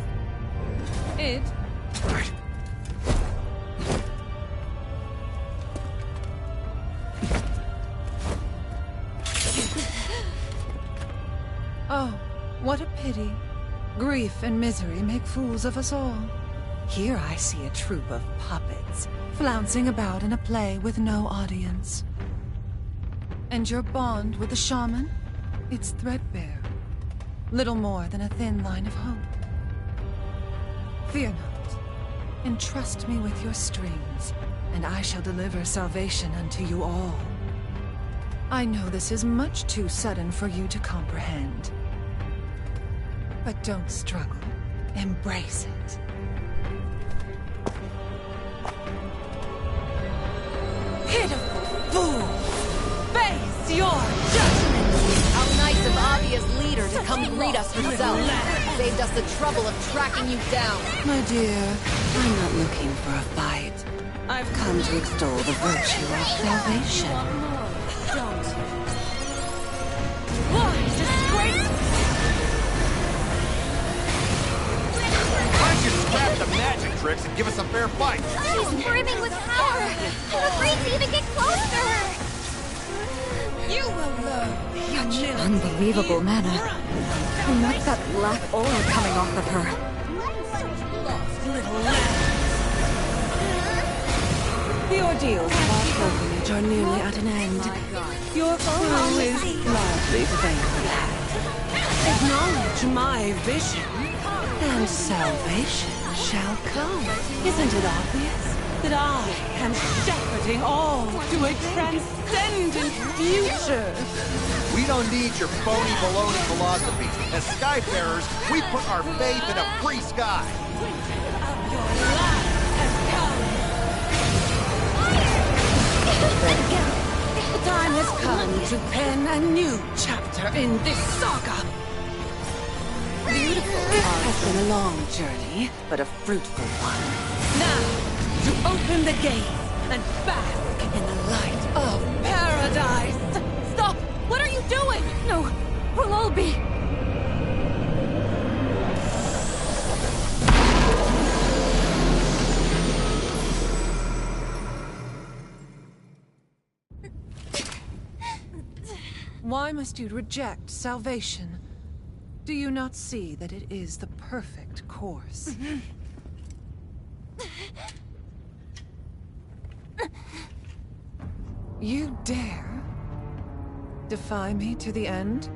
Id? Oh, what a pity. Grief and misery make fools of us all. Here I see a troupe of puppets, flouncing about in a play with no audience. And your bond with the shaman? It's threadbare. Little more than a thin line of hope. Fear not. Entrust me with your strings, and I shall deliver salvation unto you all. I know this is much too sudden for you to comprehend. But don't struggle. Embrace it. Pitiful fool! Face your judgment! How nice of Avia's leader to come greet us herself. Saved us the trouble of tracking you down. My dear, I'm not looking for a fight. I've come to extol the virtue of salvation. Don't. Why, disgraceful! Why don't you scrap the magic tricks and give us a fair fight? She's brimming with power! I'm afraid to even get close to her! You will learn. Unbelievable manner. And what's that black aura coming off of her? The ordeals of our pilgrimage are nearly at an end. Your crew is largely the vanquished. Acknowledge my vision, and salvation shall come. Isn't it obvious that I am shepherding all to a transcendent future? We don't need your phony baloney philosophy. As Skyfarers, we put our faith in a free sky. The time has come to pen a new chapter in this saga. Beautiful. It has been a long journey, but a fruitful one. Now, to open the gates and bask in the light of paradise. Stop! What are you doing? No, we'll all be... Why must you reject salvation? Do you not see that it is the perfect course? You dare defy me to the end?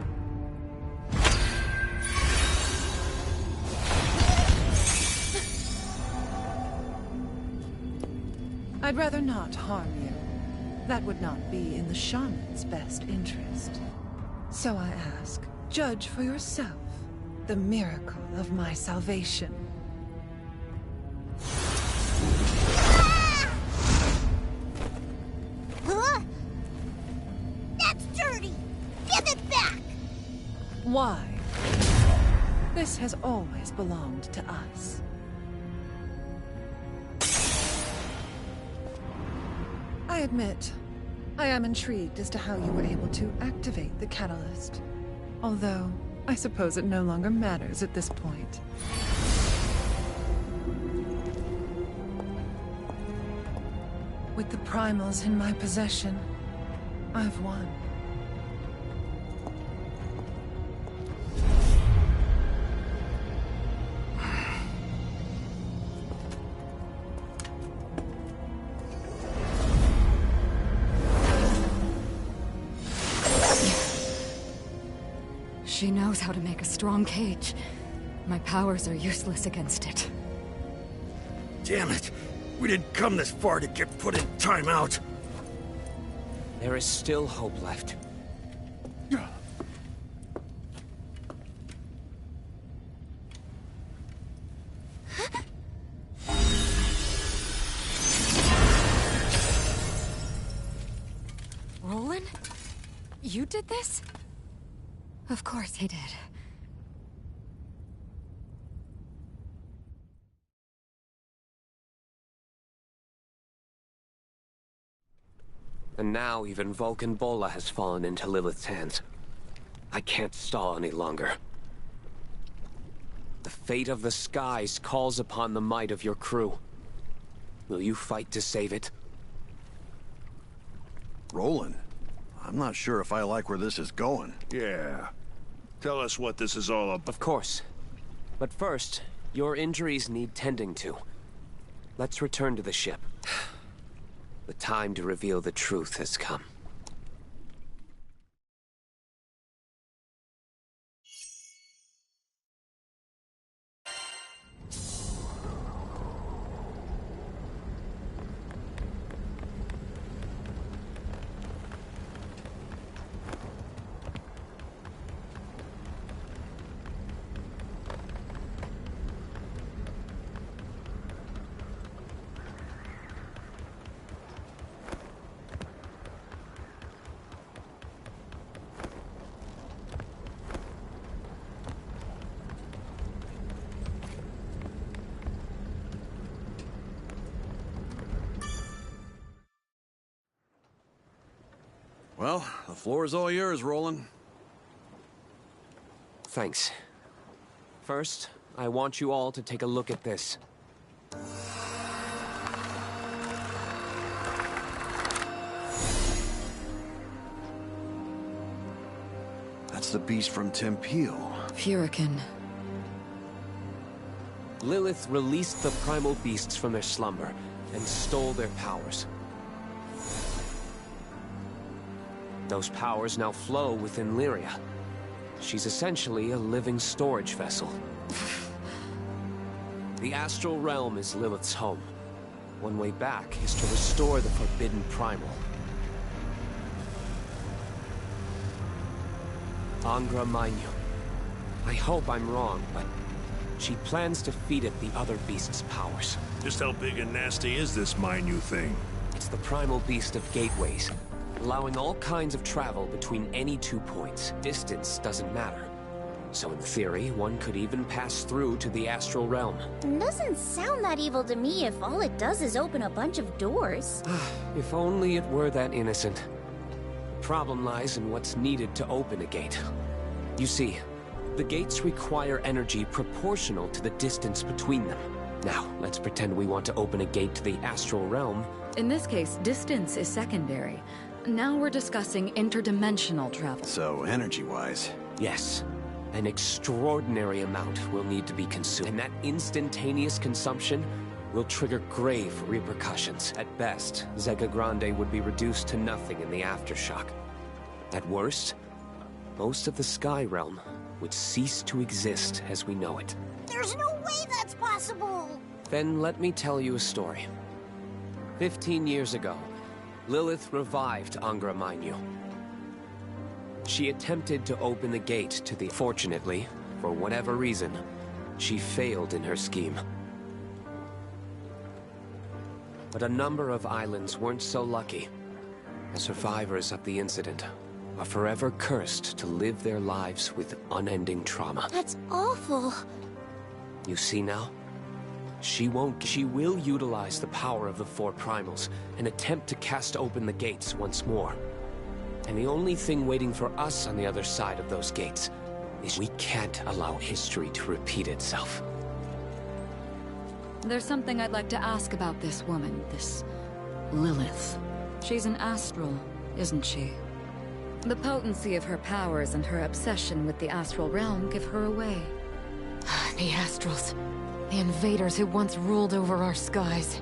I'd rather not harm you. That would not be in the shaman's best interest. So I ask, judge for yourself the miracle of my salvation. Huh? That's dirty! Give it back! Why? This has always belonged to us. I admit, I am intrigued as to how you were able to activate the catalyst. Although, I suppose it no longer matters at this point. With the primals in my possession, I've won. She knows how to make a strong cage. My powers are useless against it. Damn it! We didn't come this far to get put in timeout! There is still hope left. Roland? You did this? Of course he did. And now even Vulcan Bola has fallen into Lilith's hands. I can't stall any longer. The fate of the skies calls upon the might of your crew. Will you fight to save it? Roland, I'm not sure if I like where this is going. Yeah. Tell us what this is all about. Of course. But first, your injuries need tending to. Let's return to the ship. The time to reveal the truth has come. Well, the floor is all yours, Roland. Thanks. First, I want you all to take a look at this. That's the beast from Tempeal. Furican. Lilith released the primal beasts from their slumber and stole their powers. Those powers now flow within Lyria. She's essentially a living storage vessel. The astral realm is Lilith's home. One way back is to restore the forbidden primal. Angra Mainyu. I hope I'm wrong, but she plans to feed it the other beast's powers. Just how big and nasty is this Mainyu thing? It's the primal beast of gateways, allowing all kinds of travel between any 2 points. Distance doesn't matter. So in theory, one could even pass through to the astral realm. Doesn't sound that evil to me if all it does is open a bunch of doors. If only it were that innocent. The problem lies in what's needed to open a gate. You see, the gates require energy proportional to the distance between them. Now, let's pretend we want to open a gate to the astral realm. In this case, distance is secondary. Now we're discussing interdimensional travel. So, energy-wise. Yes. An extraordinary amount will need to be consumed. And that instantaneous consumption will trigger grave repercussions. At best, Zega Grande would be reduced to nothing in the aftershock. At worst, most of the Sky Realm would cease to exist as we know it. There's no way that's possible! Then let me tell you a story. 15 years ago, Lilith revived Angra Mainyu. She attempted to open the gate to the... Fortunately, for whatever reason, she failed in her scheme. But a number of islands weren't so lucky. The survivors of the incident are forever cursed to live their lives with unending trauma. That's awful. You see now? She will utilize the power of the four primals and attempt to cast open the gates once more. And the only thing waiting for us on the other side of those gates is we can't allow history to repeat itself. There's something I'd like to ask about this woman, this Lilith. She's an astral, isn't she? The potency of her powers and her obsession with the astral realm give her away. The Astrals. The invaders who once ruled over our skies.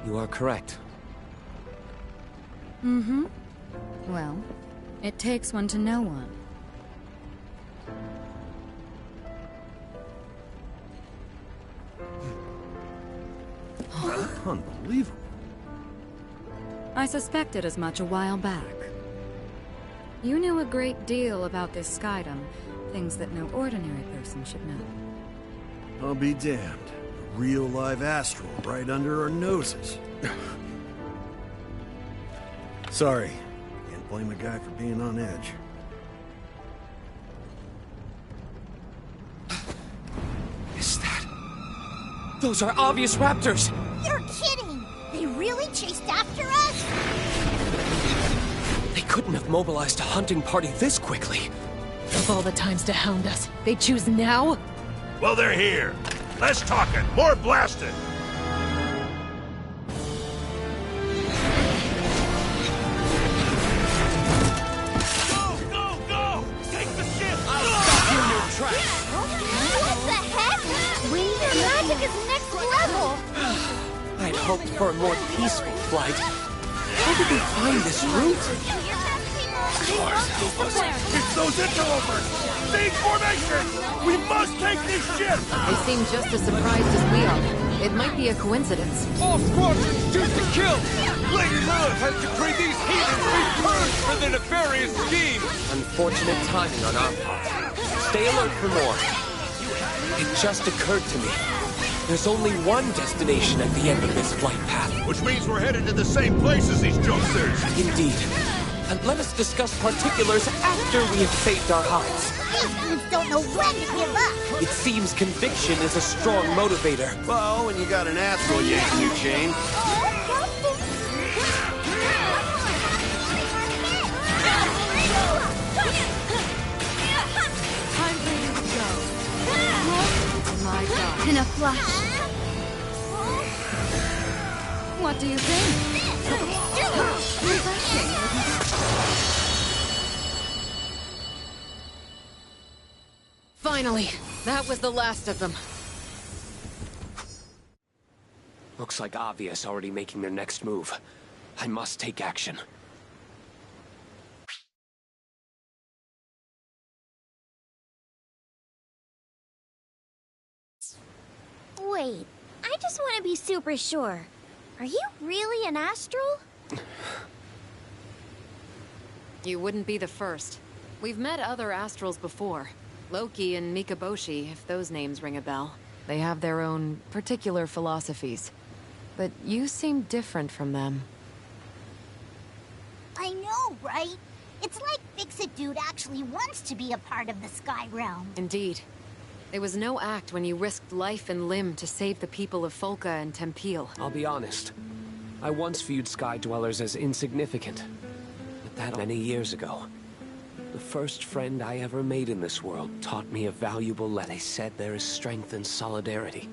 You are correct. Mm-hmm. Well, it takes one to know one. Unbelievable. I suspected as much a while back. You knew a great deal about this skydom, things that no ordinary person should know. I'll be damned. A real live astral right under our noses. Sorry. Can't blame a guy for being on edge. Is that... Those are obvious raptors! You're kidding! They really chased after us? They couldn't have mobilized a hunting party this quickly. Of all the times to hound us, they choose now? Well, they're here. Less talking, more blasting. Go! Take the ship! I'll stop you in your tracks! What the heck? Their magic is next level! I'd hoped for a more peaceful flight. How did they find this route? It's those interlopers! Siege formation! We must take this ship! They seem just as surprised as we are. It might be a coincidence. All squadrons choose to kill! Lady Lilith has decreed these heathens be purged for their nefarious scheme! Unfortunate timing on our part. Stay alert for more. It just occurred to me. There's only one destination at the end of this flight path. Which means we're headed to the same place as these jokesters. Indeed. And let us discuss particulars after we have saved our hides. These dudes don't know when to give up! It seems conviction is a strong motivator. Well, when you got an astral yanking your chain. Time for you to go. My God. In a flash. What do you think? Refreshing. Finally, that was the last of them. Looks like Avia's already making their next move. I must take action. Wait, I just want to be super sure. Are you really an astral? You wouldn't be the first. We've met other astrals before. Loki and Mikaboshi, if those names ring a bell. They have their own particular philosophies. But you seem different from them. I know, right? It's like Fix-It Dude actually wants to be a part of the Sky Realm. Indeed. It was no act when you risked life and limb to save the people of Folka and Tempeel. I'll be honest. I once viewed Sky Dwellers as insignificant. But that many years ago. The first friend I ever made in this world taught me a valuable lesson. They said there is strength in solidarity.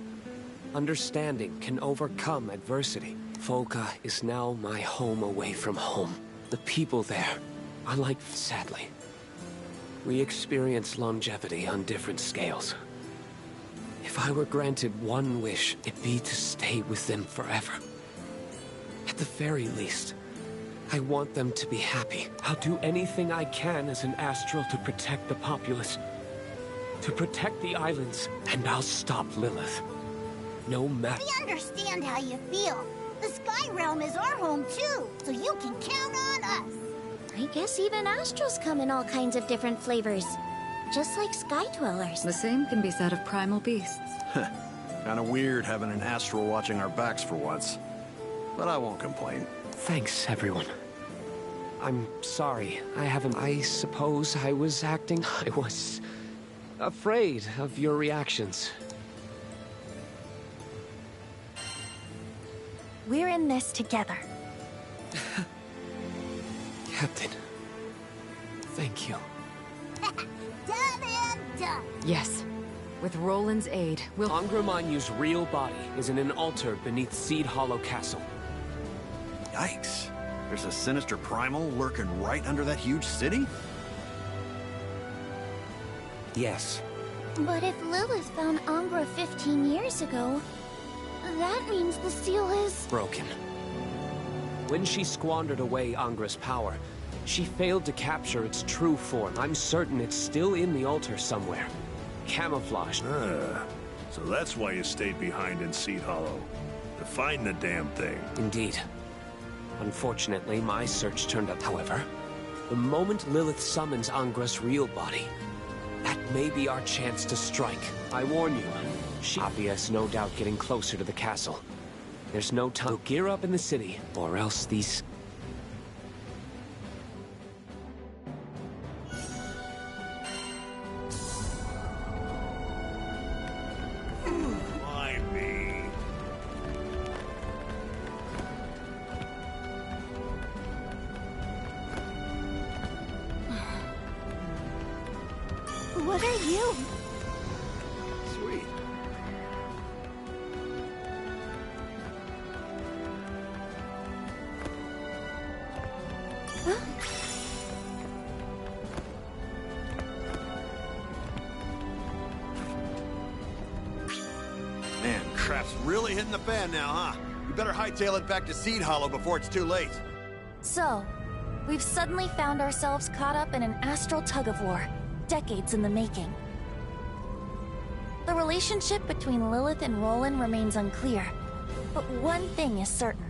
Understanding can overcome adversity. Folka is now my home away from home. The people there are like, sadly. We experience longevity on different scales. If I were granted one wish, it'd be to stay with them forever. At the very least, I want them to be happy. I'll do anything I can as an Astral to protect the populace. To protect the islands. And I'll stop Lilith. No matter... We understand how you feel. The Sky Realm is our home too, so you can count on us. I guess even Astrals come in all kinds of different flavors. Just like Sky Dwellers. The same can be said of primal beasts. Kinda weird having an Astral watching our backs for once. But I won't complain. Thanks, everyone. I'm sorry. I suppose I was acting... I was... afraid of your reactions. We're in this together. Captain. Thank you. Done and done. Yes. With Roland's aid, we'll... Angra Mainyu's real body is in an altar beneath Seed Hollow Castle. Yikes. There's a sinister primal lurking right under that huge city? Yes. But if Lilith found Angra 15 years ago, that means the seal is... broken. When she squandered away Angra's power, she failed to capture its true form. I'm certain it's still in the altar somewhere. Camouflaged. So that's why you stayed behind in Seed Hollow. To find the damn thing. Indeed. Unfortunately, my search turned up. However, the moment Lilith summons Angra's real body, that may be our chance to strike. I warn you, Avia's no doubt getting closer to the castle. There's no time. We'll gear up in the city, or else these... Why me? What are you? Sweet. Man, crap's really hitting the fan now, huh? We better hightail it back to Seed Hollow before it's too late. So, we've suddenly found ourselves caught up in an astral tug-of-war, decades in the making. The relationship between Lilith and Roland remains unclear, but one thing is certain.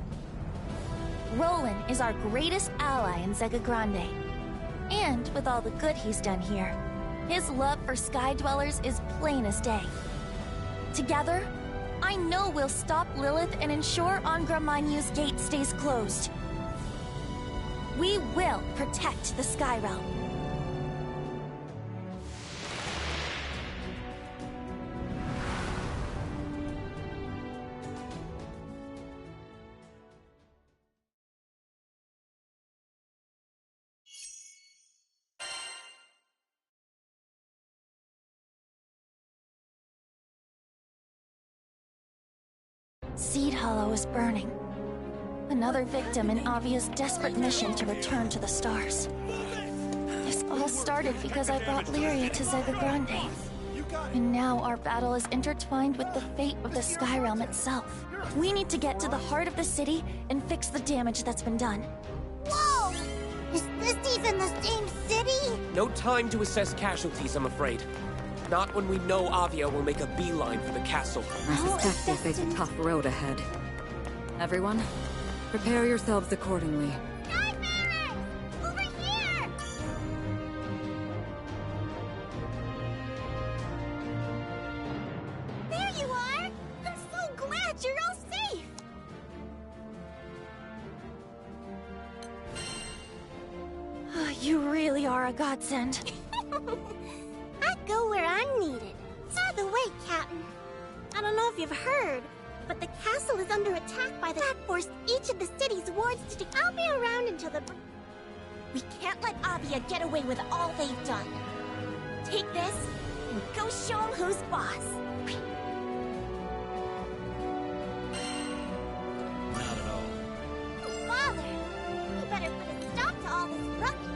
Roland is our greatest ally in Zega Grande. And with all the good he's done here, his love for Sky Dwellers is plain as day. Together, I know we'll stop Lilith and ensure Angra Mainyu's gate stays closed. We will protect the Sky Realm. Seed Hollow is burning. Another victim in Avia's desperate mission to return to the stars. This all started because I brought Lyria to Zega Grande. And now our battle is intertwined with the fate of the Sky Realm itself. We need to get to the heart of the city and fix the damage that's been done. Whoa! Is this even the same city? No time to assess casualties, I'm afraid. Not when we know Avia will make a beeline for the castle. I suspect they face a tough road ahead. Everyone, prepare yourselves accordingly. Over here! There you are! I'm so glad you're all safe! You really are a godsend. I go where I'm needed. By the way, Captain, I don't know if you've heard, but the castle is under attack by the that forced each of the city's wards to I'll be around until the... We can't let Avia get away with all they've done. Take this and go show them who's boss. Not at all. Father, you better put a stop to all this ruckus.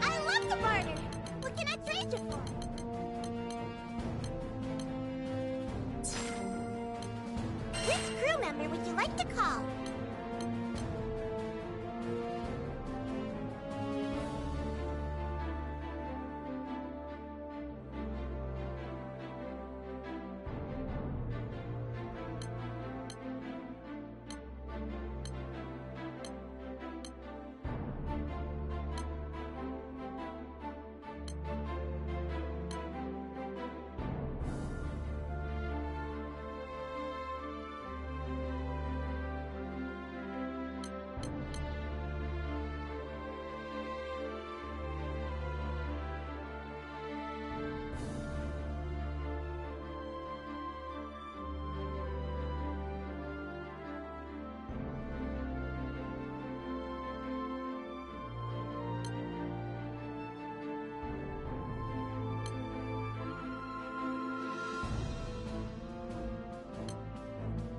I love to barter. What can I trade you for? Which crew member would you like to call?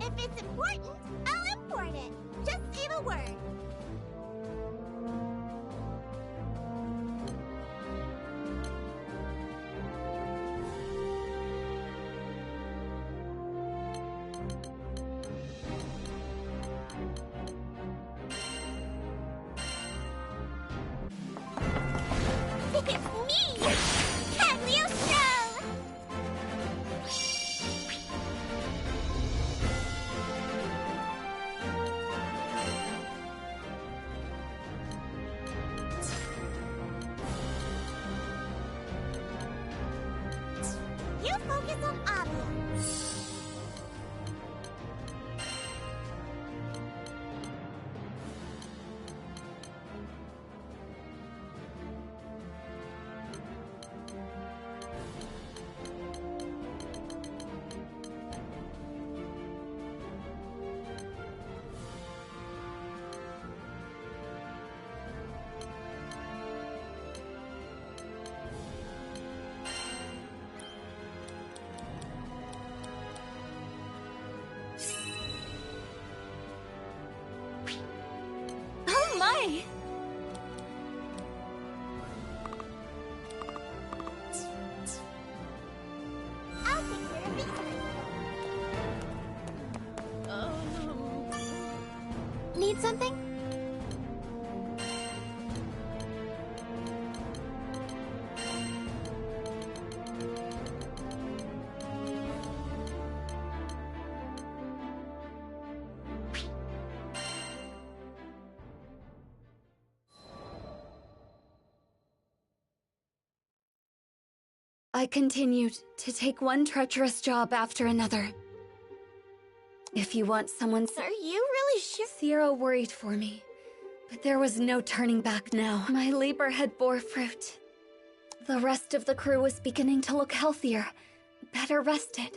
If it's important, I'll import it. Just say the word. It's me, Cagliostro! You focus on Avia. Oh my! I'll take care of it. Need something? I continued to take one treacherous job after another. If you want someone... Are you really sure? Sierra worried for me, but there was no turning back now. My labor had bore fruit. The rest of the crew was beginning to look healthier, better rested.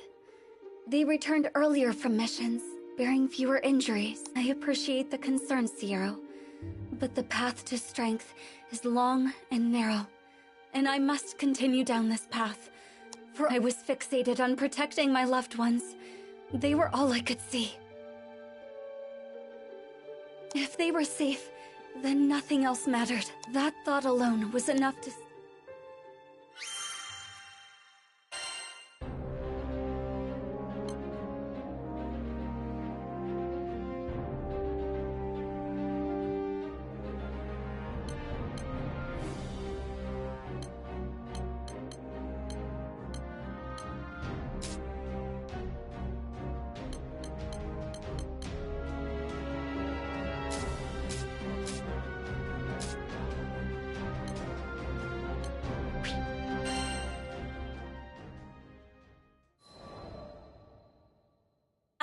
They returned earlier from missions, bearing fewer injuries. I appreciate the concern, Sierra, but the path to strength is long and narrow, and I must continue down this path, for I was fixated on protecting my loved ones. They were all I could see. If they were safe, then nothing else mattered. That thought alone was enough to...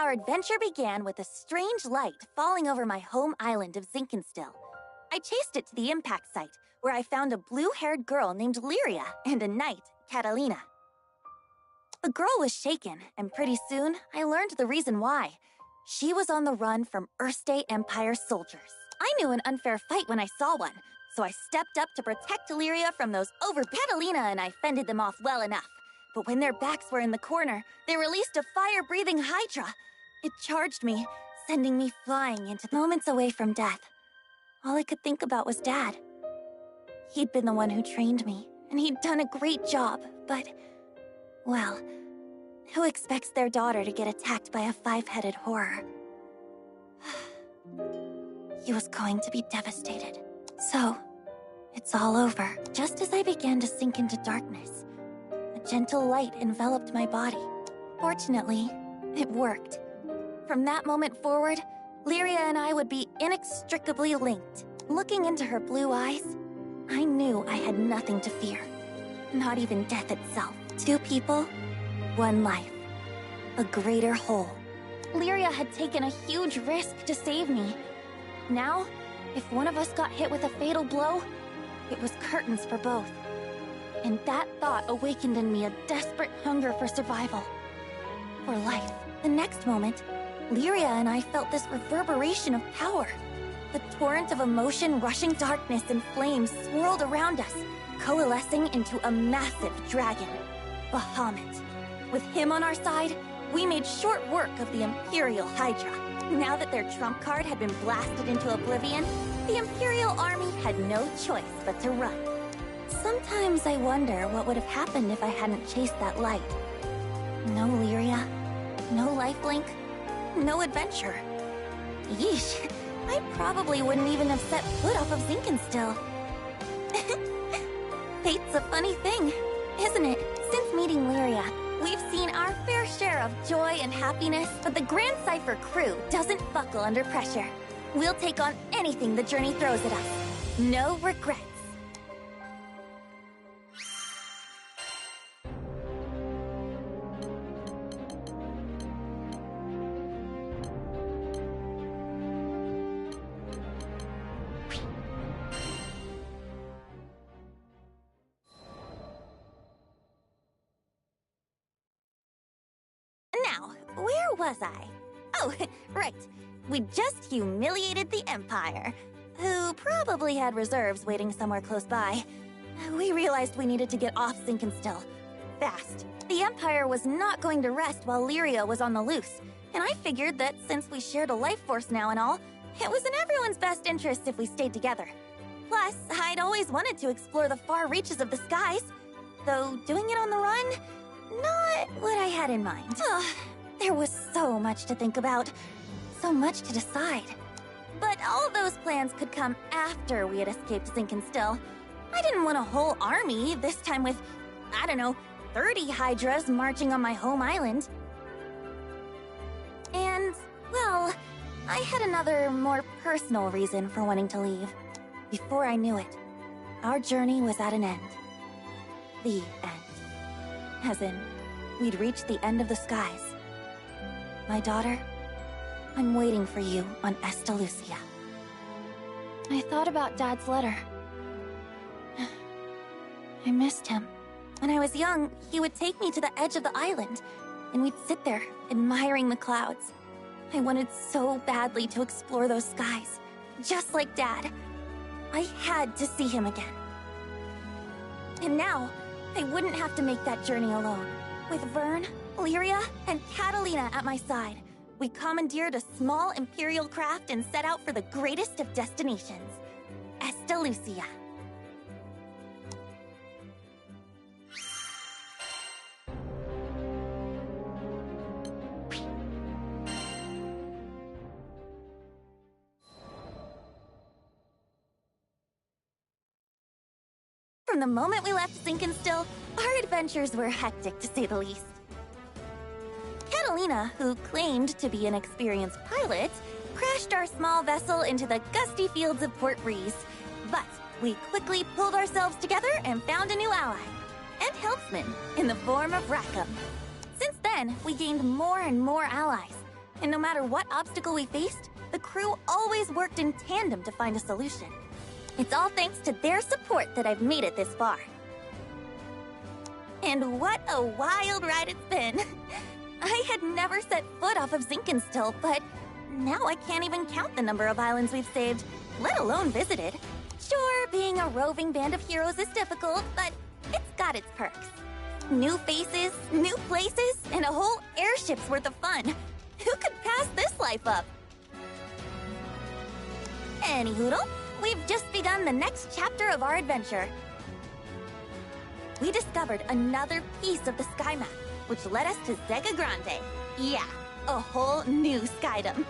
Our adventure began with a strange light falling over my home island of Zinkenstill. I chased it to the impact site, where I found a blue-haired girl named Lyria and a knight, Catalina. The girl was shaken, and pretty soon I learned the reason why. She was on the run from Erste Empire soldiers. I knew an unfair fight when I saw one, so I stepped up to protect Lyria from those Catalina and I fended them off well enough. But when their backs were in the corner, they released a fire-breathing Hydra. It charged me, sending me flying into moments away from death. All I could think about was Dad. He'd been the one who trained me, and he'd done a great job, but... well, who expects their daughter to get attacked by a five-headed horror? He was going to be devastated. So, it's all over. Just as I began to sink into darkness, a gentle light enveloped my body. Fortunately, it worked. From that moment forward, Lyria and I would be inextricably linked. Looking into her blue eyes, I knew I had nothing to fear. Not even death itself. Two people, one life. A greater whole. Lyria had taken a huge risk to save me. Now, if one of us got hit with a fatal blow, it was curtains for both. And that thought awakened in me a desperate hunger for survival. For life. The next moment, Lyria and I felt this reverberation of power. The torrent of emotion, rushing darkness, and flames swirled around us, coalescing into a massive dragon, Bahamut. With him on our side, we made short work of the Imperial Hydra. Now that their trump card had been blasted into oblivion, the Imperial Army had no choice but to run. Sometimes I wonder what would have happened if I hadn't chased that light. No Lyria, no lifelink, no adventure. Yeesh, I probably wouldn't even have set foot off of Zinkenstill. Fate's a funny thing, isn't it? Since meeting Lyria, we've seen our fair share of joy and happiness, but the Grand Cypher crew doesn't buckle under pressure. We'll take on anything the journey throws at us. No regrets. Now, where was I? Oh, right. We just humiliated the Empire, who probably had reserves waiting somewhere close by. We realized we needed to get off Zinkenstill. Fast. The Empire was not going to rest while Lyria was on the loose, and I figured that since we shared a life force now and all, it was in everyone's best interest if we stayed together. Plus, I'd always wanted to explore the far reaches of the skies, though doing it on the run, not what I had in mind. There was so much to think about, so much to decide. But all those plans could come after we had escaped Zinkenstill. I didn't want a whole army, this time with, I don't know, 30 Hydras marching on my home island. And, well, I had another, more personal reason for wanting to leave. Before I knew it, our journey was at an end. The end. As in, we'd reached the end of the skies. My daughter, I'm waiting for you on Estalucia. I thought about Dad's letter. I missed him. When I was young, he would take me to the edge of the island, and we'd sit there, admiring the clouds. I wanted so badly to explore those skies, just like Dad. I had to see him again. And now, I wouldn't have to make that journey alone. With Vern, Lyria, and Catalina at my side, we commandeered a small Imperial craft and set out for the greatest of destinations, Estalucia. From the moment we left Zinkenstill, our adventures were hectic to say the least. Catalina, who claimed to be an experienced pilot, crashed our small vessel into the gusty fields of Port Reese. But we quickly pulled ourselves together and found a new ally, and helpsman, in the form of Rackham. Since then, we gained more and more allies, and no matter what obstacle we faced, the crew always worked in tandem to find a solution. It's all thanks to their support that I've made it this far. And what a wild ride it's been! I had never set foot off of Zinkenstill, but now I can't even count the number of islands we've saved, let alone visited. Sure, being a roving band of heroes is difficult, but it's got its perks. New faces, new places, and a whole airship's worth of fun. Who could pass this life up? Anyhoodle, we've just begun the next chapter of our adventure. We discovered another piece of the sky map, which led us to Zega Grande. Yeah, a whole new skydom.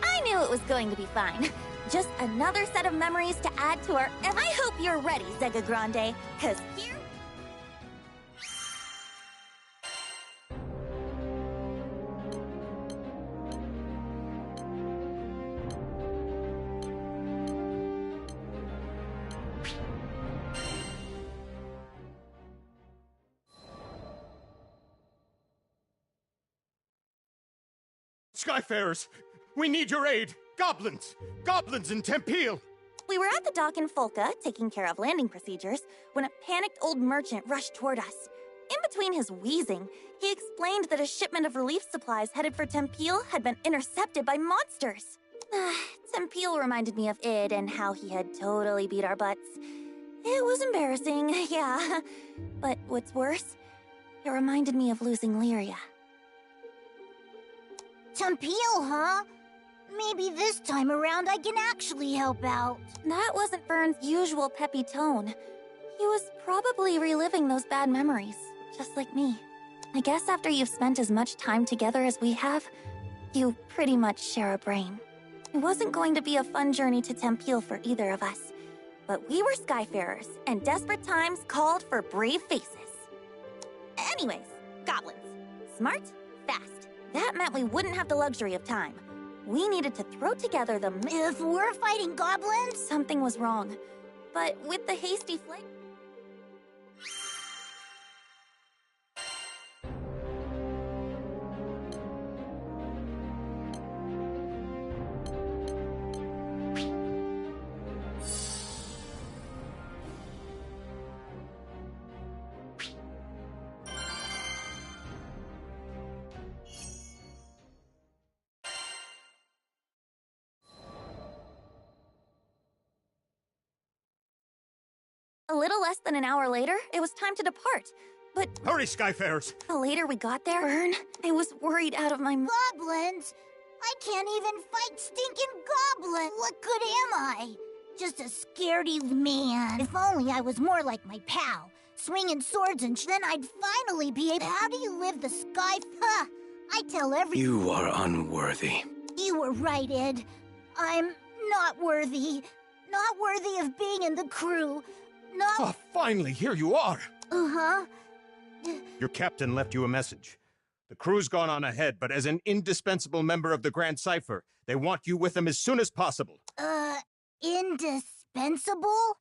I knew it was going to be fine. Just another set of memories to add to our... And I hope you're ready, Zega Grande, because here... Skyfarers, we need your aid! Goblins! Goblins in Tempeal! We were at the dock in Folca, taking care of landing procedures, when a panicked old merchant rushed toward us. In between his wheezing, he explained that a shipment of relief supplies headed for Tempeal had been intercepted by monsters. Tempeal reminded me of Id and how he had totally beat our butts. It was embarrassing, yeah. But what's worse, it reminded me of losing Lyria. Tempeal, huh? Maybe this time around I can actually help out. That wasn't Vern's usual peppy tone. He was probably reliving those bad memories, just like me. I guess after you've spent as much time together as we have, you pretty much share a brain. It wasn't going to be a fun journey to Tempeal for either of us. But we were Skyfarers, and desperate times called for brave faces. Anyways, goblins. Smart, fast. That meant we wouldn't have the luxury of time. We needed to throw together the... If we're fighting goblins? Something was wrong. But with the hasty flight... A little less than an hour later, it was time to depart. But... Hurry, Skyfarers! The later we got there, Vern, I was worried out of my... Goblins? I can't even fight stinking goblins! What good am I? Just a scaredy man. If only I was more like my pal, swinging swords and then I'd finally be able... How do you live the sky? Huh! I tell every... You are unworthy. You were right, Ed. I'm not worthy. Not worthy of being in the crew. Not... Oh, finally, here you are! Uh-huh. Your captain left you a message. The crew's gone on ahead, but as an indispensable member of the Grand Cipher, they want you with them as soon as possible. Indispensable?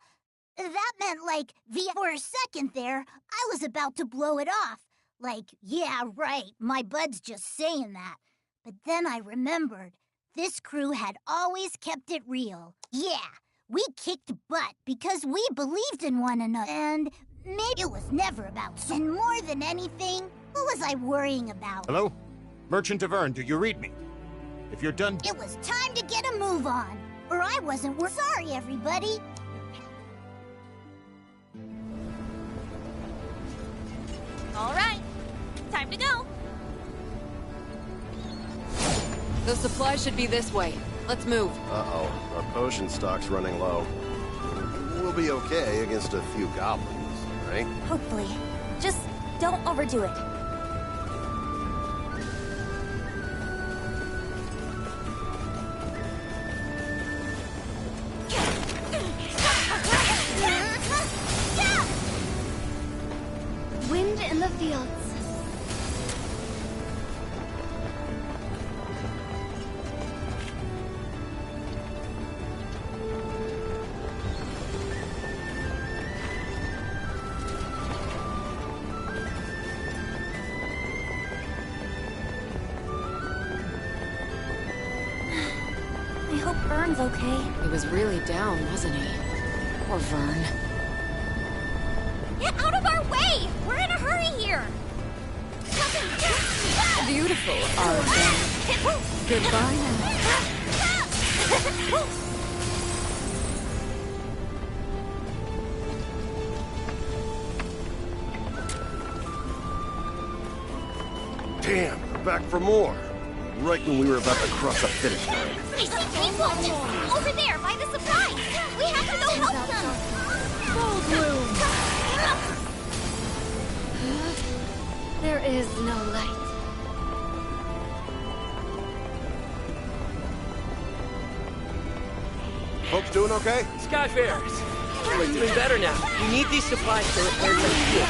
That meant, like, for a second there, I was about to blow it off. Like, yeah, right, my bud's just saying that. But then I remembered, this crew had always kept it real. Yeah. We kicked butt because we believed in one another, and maybe it was never about... And more than anything, what was I worrying about? Hello? Merchant of Vern, do you read me? If you're done... It was time to get a move on, or I wasn't... Sorry, everybody. All right, time to go. The supply should be this way. Let's move. Uh-oh. Our potion stock's running low. We'll be okay against a few goblins, right? Hopefully. Just don't overdo it. Wind in the fields. I hope Vern's okay. He was really down, wasn't he? Poor Vern. Get out of our way! We're in a hurry here! Beautiful, Arvin. Goodbye now. Damn, we're back for more. Right when we were about to cross the finish line. I see people! Over there, by the supplies! We have to go help them! There is no light. Folks doing okay? Skyfarers! We're doing better now. We need these supplies to repair the ship.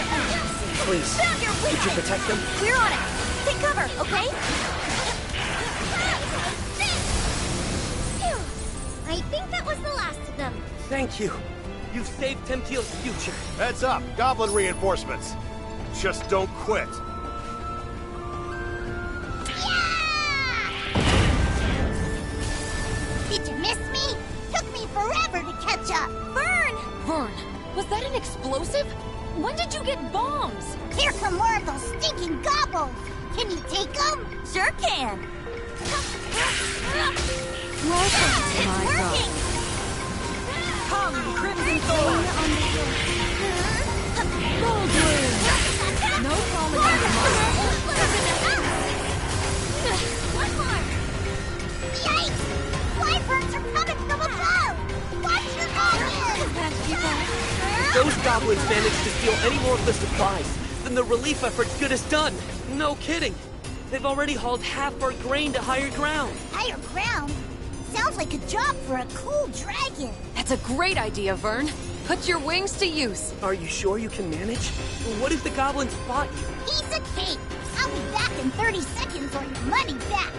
Please, could you protect them? We're on it! Take cover, okay? I think that was the last of them. Thank you. You've saved Tempeal's future. Heads up, goblin reinforcements. Just don't quit. Did you miss me? Took me forever to catch up. Vern! Vern, was that an explosive? When did you get bombs? Here come more of those stinking gobbles. Can you take them? Sure can. Welcome to It's my working! Come, Crimson Thorn! Grandblues! No calling on the One more! Yikes! Wyverns are coming from above! Watch your mountains! If those goblins manage to steal any more of the supplies, then the relief effort's good as done. No kidding. They've already hauled half our grain to higher ground. Higher ground? Sounds like a job for a cool dragon. That's a great idea, Vern. Put your wings to use. Are you sure you can manage? What if the goblins spot you? Piece of cake! I'll be back in 30 seconds or your money back!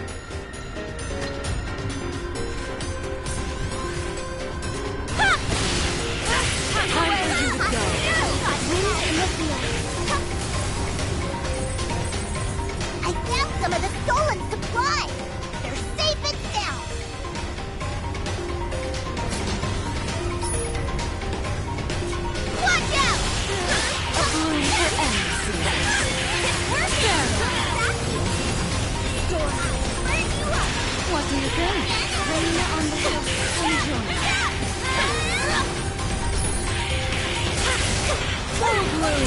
Time for you to go. I found some of the stolen supplies! They're safe and sound! Watch out! A bloom for endless. What do you think? Rain on the house. Enjoy. Full bloom.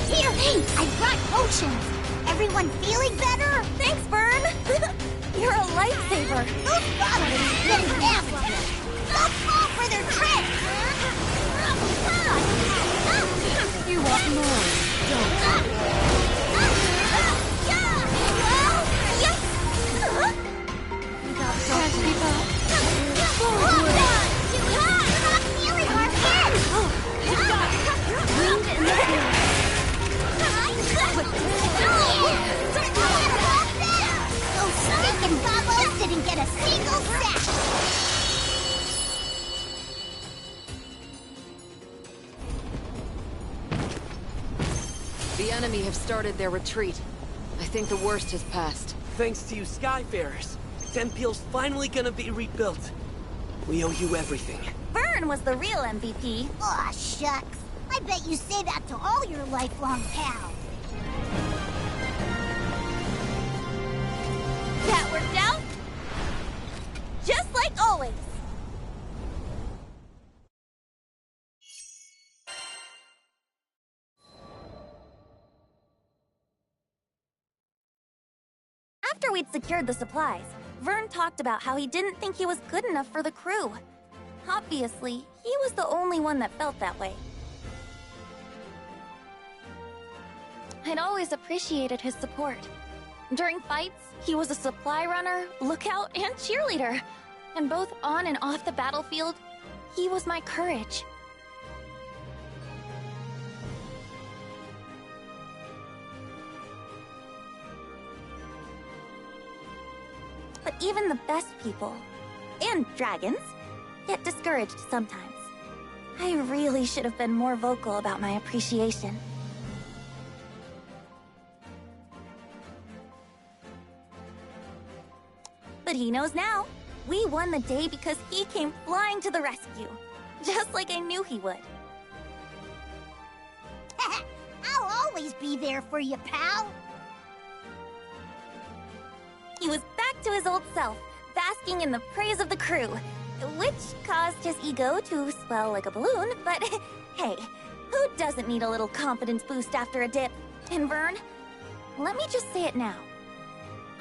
Here, I brought potions! Everyone feeling better? Thanks, Vern! You're a lifesaver! Those goblins didn't ask me! They'll fall for their trick! You want more, don't Can't keep up. Full bloom. Healing our heads! Wind in the wind. Those stinking bubbles didn't get a single sack! The enemy have started their retreat. I think the worst has passed. Thanks to you Skyfarers, Tempel's finally gonna be rebuilt. We owe you everything. Vern was the real MVP. Aw, shucks. I bet you say that to all your lifelong pals. That worked out? Just like always. After we'd secured the supplies, Vern talked about how he didn't think he was good enough for the crew. Obviously, he was the only one that felt that way. I'd always appreciated his support. During fights, he was a supply runner, lookout, and cheerleader. And both on and off the battlefield, he was my courage. But even the best people, and dragons, get discouraged sometimes. I really should have been more vocal about my appreciation. But he knows now. We won the day because he came flying to the rescue. Just like I knew he would. I'll always be there for you, pal. He was back to his old self, basking in the praise of the crew, which caused his ego to swell like a balloon, but hey, who doesn't need a little confidence boost after a dip? And Vern, let me just say it now.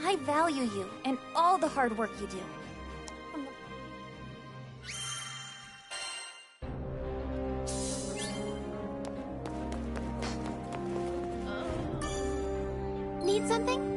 I value you and all the hard work you do. Need something?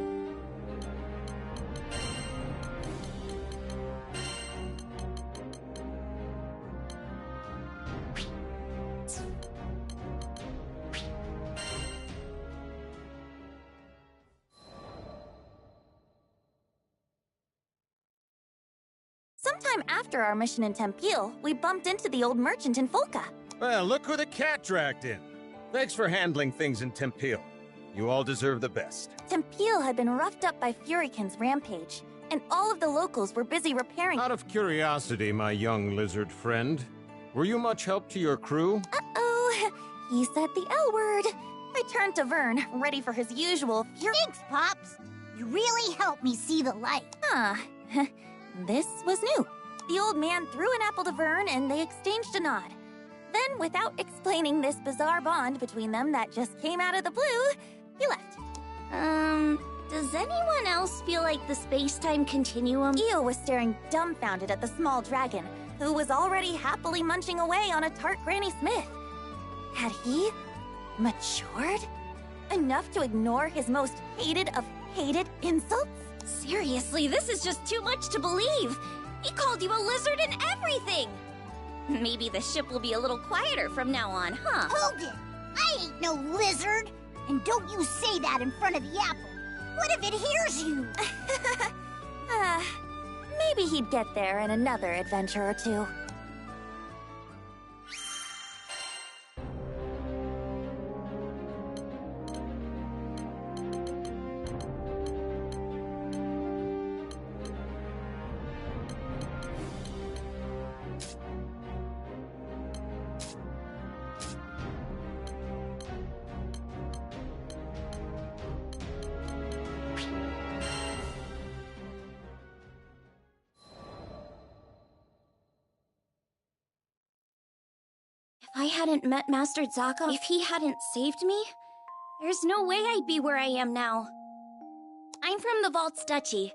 Sometime after our mission in Tempeal, we bumped into the old merchant in Folca. Well, look who the cat dragged in. Thanks for handling things in Tempeal. You all deserve the best. Tempeel had been roughed up by Furikin's rampage, and all of the locals were busy repairing. Out of curiosity, my young lizard friend, were you much help to your crew? Uh-oh, he said the L word. I turned to Vern, ready for his usual Thanks, Pops. You really helped me see the light. This was new. The old man threw an apple to Vern, and they exchanged a nod. Then, without explaining this bizarre bond between them that just came out of the blue, he left. Does anyone else feel like the space-time continuum? Io was staring dumbfounded at the small dragon, who was already happily munching away on a tart Granny Smith. Had he matured enough to ignore his most hated of hated insults? Seriously, this is just too much to believe. He called you a lizard and everything. Maybe the ship will be a little quieter from now on, huh? Hold it! I ain't no lizard! And don't you say that in front of the apple. What if it hears you? Maybe he'd get there in another adventure or two. If I hadn't met Master Zaka, if he hadn't saved me, there's no way I'd be where I am now. I'm from the Vault's Duchy,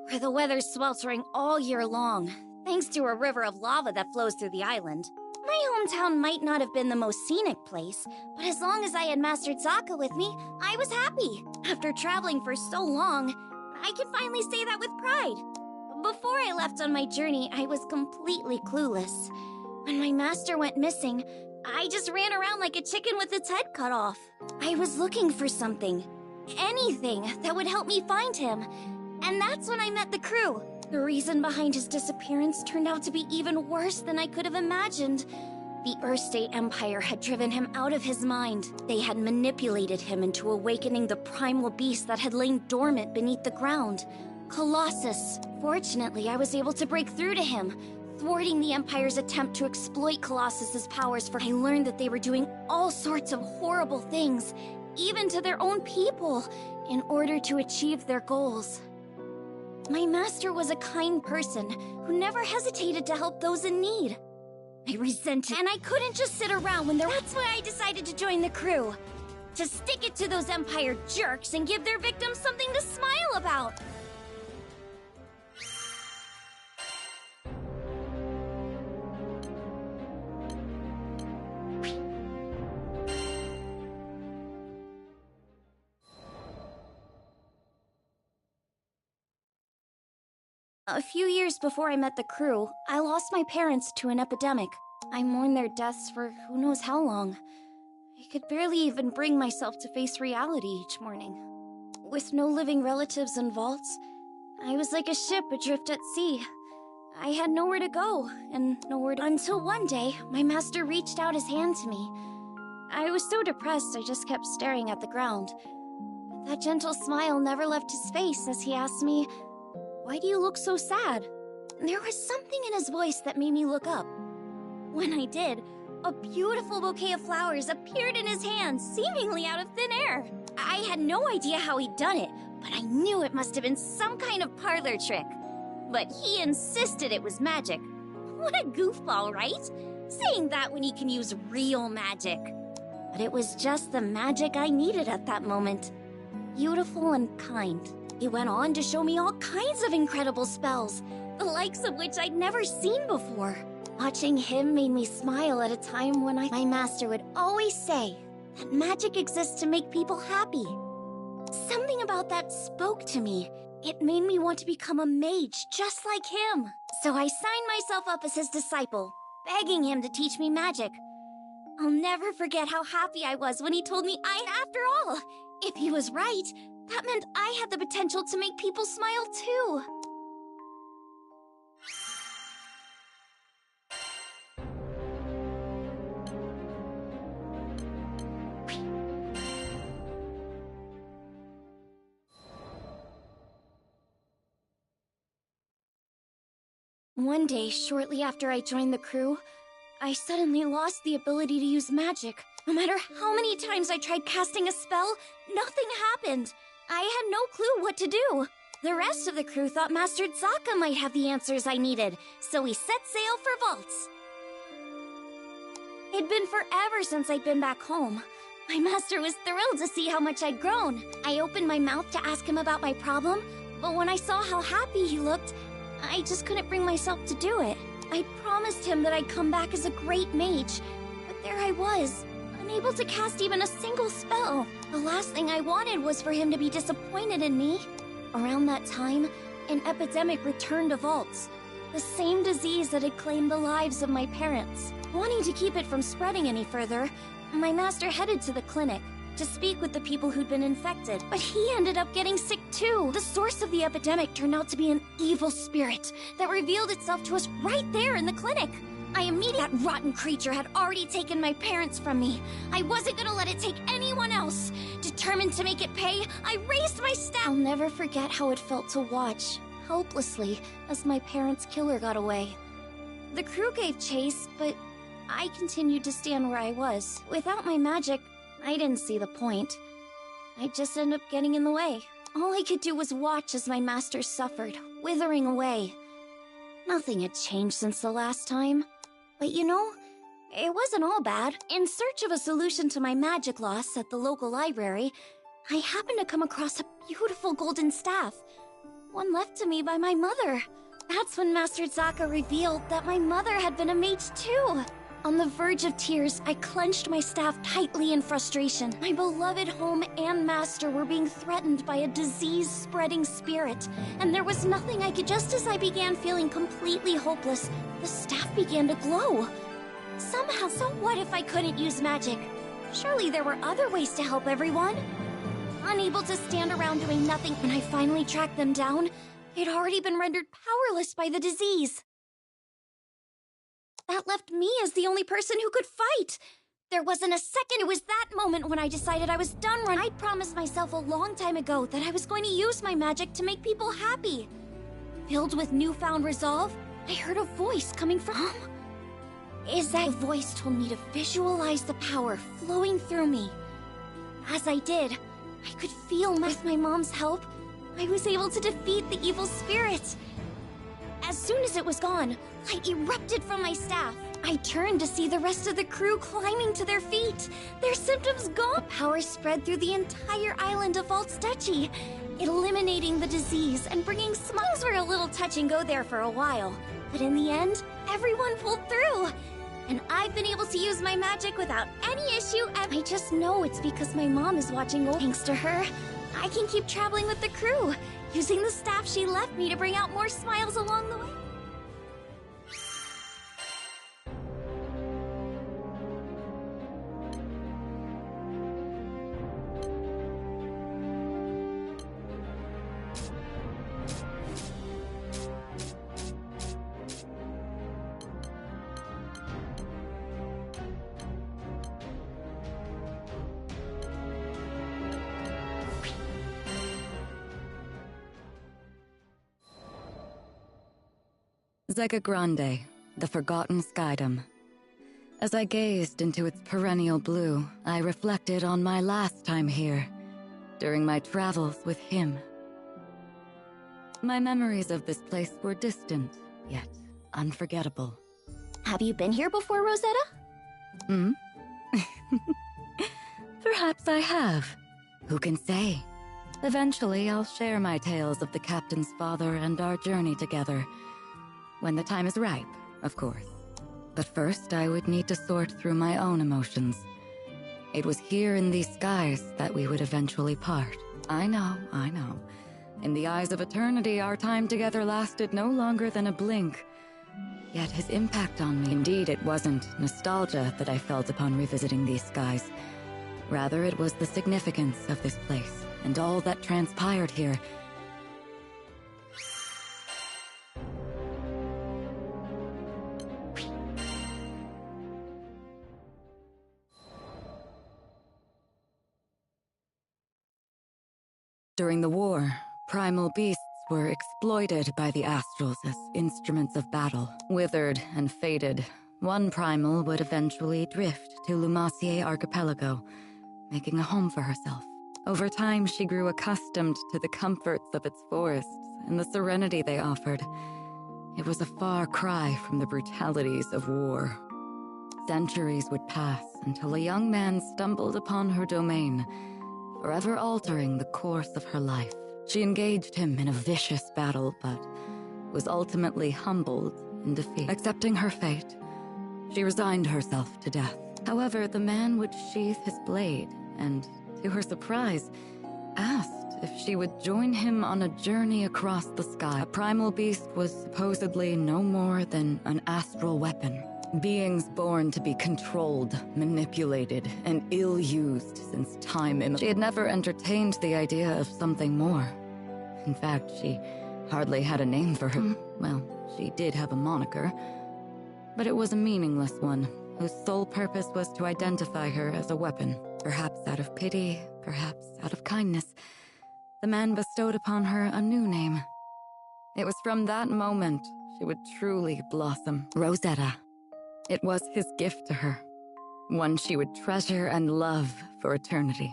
where the weather's sweltering all year long, thanks to a river of lava that flows through the island. My hometown might not have been the most scenic place, but as long as I had Master Zaka with me, I was happy. After traveling for so long, I can finally say that with pride. Before I left on my journey, I was completely clueless. When my master went missing, I just ran around like a chicken with its head cut off. I was looking for something, anything that would help me find him. And that's when I met the crew. The reason behind his disappearance turned out to be even worse than I could have imagined. The Earthstate Empire had driven him out of his mind. They had manipulated him into awakening the primal beast that had lain dormant beneath the ground. Colossus. Fortunately, I was able to break through to him, thwarting the Empire's attempt to exploit Colossus's powers. For I learned that they were doing all sorts of horrible things, even to their own people, in order to achieve their goals. My master was a kind person who never hesitated to help those in need. I resented, and I couldn't just sit around when there. That's why I decided to join the crew. To stick it to those Empire jerks and give their victims something to smile about. A few years before I met the crew, I lost my parents to an epidemic. I mourned their deaths for who knows how long. I could barely even bring myself to face reality each morning. With no living relatives and vaults, I was like a ship adrift at sea. I had nowhere to go, and nowhere to... Until one day, my master reached out his hand to me. I was so depressed I just kept staring at the ground. But that gentle smile never left his face as he asked me, "Why do you look so sad?" There was something in his voice that made me look up. When I did, a beautiful bouquet of flowers appeared in his hands, seemingly out of thin air. I had no idea how he'd done it, but I knew it must have been some kind of parlor trick. But he insisted it was magic. What a goofball, right? Saying that when he can use real magic. But it was just the magic I needed at that moment. Beautiful and kind. He went on to show me all kinds of incredible spells, the likes of which I'd never seen before. Watching him made me smile at a time when my master would always say that magic exists to make people happy. Something about that spoke to me. It made me want to become a mage just like him. So I signed myself up as his disciple, begging him to teach me magic. I'll never forget how happy I was when he told me after all, if he was right, that meant I had the potential to make people smile too. One day, shortly after I joined the crew, I suddenly lost the ability to use magic. No matter how many times I tried casting a spell, nothing happened. I had no clue what to do. The rest of the crew thought Master Zaka might have the answers I needed, so we set sail for Vaults. It'd been forever since I'd been back home. My master was thrilled to see how much I'd grown. I opened my mouth to ask him about my problem, but when I saw how happy he looked, I just couldn't bring myself to do it. I promised him that I'd come back as a great mage, but there I was, unable to cast even a single spell. The last thing I wanted was for him to be disappointed in me. Around that time, an epidemic returned to Vaults, the same disease that had claimed the lives of my parents. Wanting to keep it from spreading any further, my master headed to the clinic to speak with the people who'd been infected, but he ended up getting sick too. The source of the epidemic turned out to be an evil spirit that revealed itself to us right there in the clinic. That rotten creature had already taken my parents from me. I wasn't gonna let it take anyone else. Determined to make it pay, I raised my staff. I'll never forget how it felt to watch, helplessly, as my parents' killer got away. The crew gave chase, but I continued to stand where I was. Without my magic, I didn't see the point. I'd just end up getting in the way. All I could do was watch as my master suffered, withering away. Nothing had changed since the last time. But you know, it wasn't all bad. In search of a solution to my magic loss at the local library, I happened to come across a beautiful golden staff. One left to me by my mother. That's when Master Zaka revealed that my mother had been a mage too. On the verge of tears, I clenched my staff tightly in frustration. My beloved home and master were being threatened by a disease-spreading spirit, and there was nothing I could. Just as I began feeling completely hopeless, the staff began to glow. Somehow, so what if I couldn't use magic? Surely there were other ways to help everyone. Unable to stand around doing nothing, when I finally tracked them down, they'd already been rendered powerless by the disease. That left me as the only person who could fight. There wasn't a second. It was that moment when I decided I was done running. I'd promised myself a long time ago that I was going to use my magic to make people happy. Filled with newfound resolve, I heard a voice coming from... The voice told me to visualize the power flowing through me. As I did, I could feel with my mom's help, I was able to defeat the evil spirit. As soon as it was gone, light erupted from my staff. I turned to see the rest of the crew climbing to their feet. Their symptoms gone. Power spread through the entire island of Vaults Duchy, eliminating the disease and bringing smiles. Were a little touch and go there for a while, but in the end, everyone pulled through. And I've been able to use my magic without any issue. I just know it's because my mom is watching over. Thanks to her, I can keep traveling with the crew, using the staff she left me to bring out more smiles along the way. Zega Grande, the forgotten skydom. As I gazed into its perennial blue, I reflected on my last time here, during my travels with him. My memories of this place were distant, yet unforgettable. Have you been here before, Rosetta? Hmm? Perhaps I have. Who can say? Eventually, I'll share my tales of the captain's father and our journey together. When the time is ripe, of course. But first, I would need to sort through my own emotions. It was here in these skies that we would eventually part. I know. In the eyes of eternity, our time together lasted no longer than a blink. Yet his impact on me... Indeed, it wasn't nostalgia that I felt upon revisiting these skies. Rather, it was the significance of this place, and all that transpired here. During the war, primal beasts were exploited by the Astrals as instruments of battle. Withered and faded, one primal would eventually drift to Lumacier Archipelago, making a home for herself. Over time, she grew accustomed to the comforts of its forests and the serenity they offered. It was a far cry from the brutalities of war. Centuries would pass until a young man stumbled upon her domain, forever altering the course of her life. She engaged him in a vicious battle, but was ultimately humbled in defeat. Accepting her fate, she resigned herself to death. However, the man would sheath his blade and, to her surprise, asked if she would join him on a journey across the sky. A primal beast was supposedly no more than an astral weapon. Beings born to be controlled, manipulated, and ill-used since time immemorial. She had never entertained the idea of something more. In fact, she hardly had a name for her. Well, she did have a moniker, but it was a meaningless one, whose sole purpose was to identify her as a weapon. Perhaps out of pity, perhaps out of kindness, the man bestowed upon her a new name. It was from that moment she would truly blossom. Rosetta. It was his gift to her, one she would treasure and love for eternity.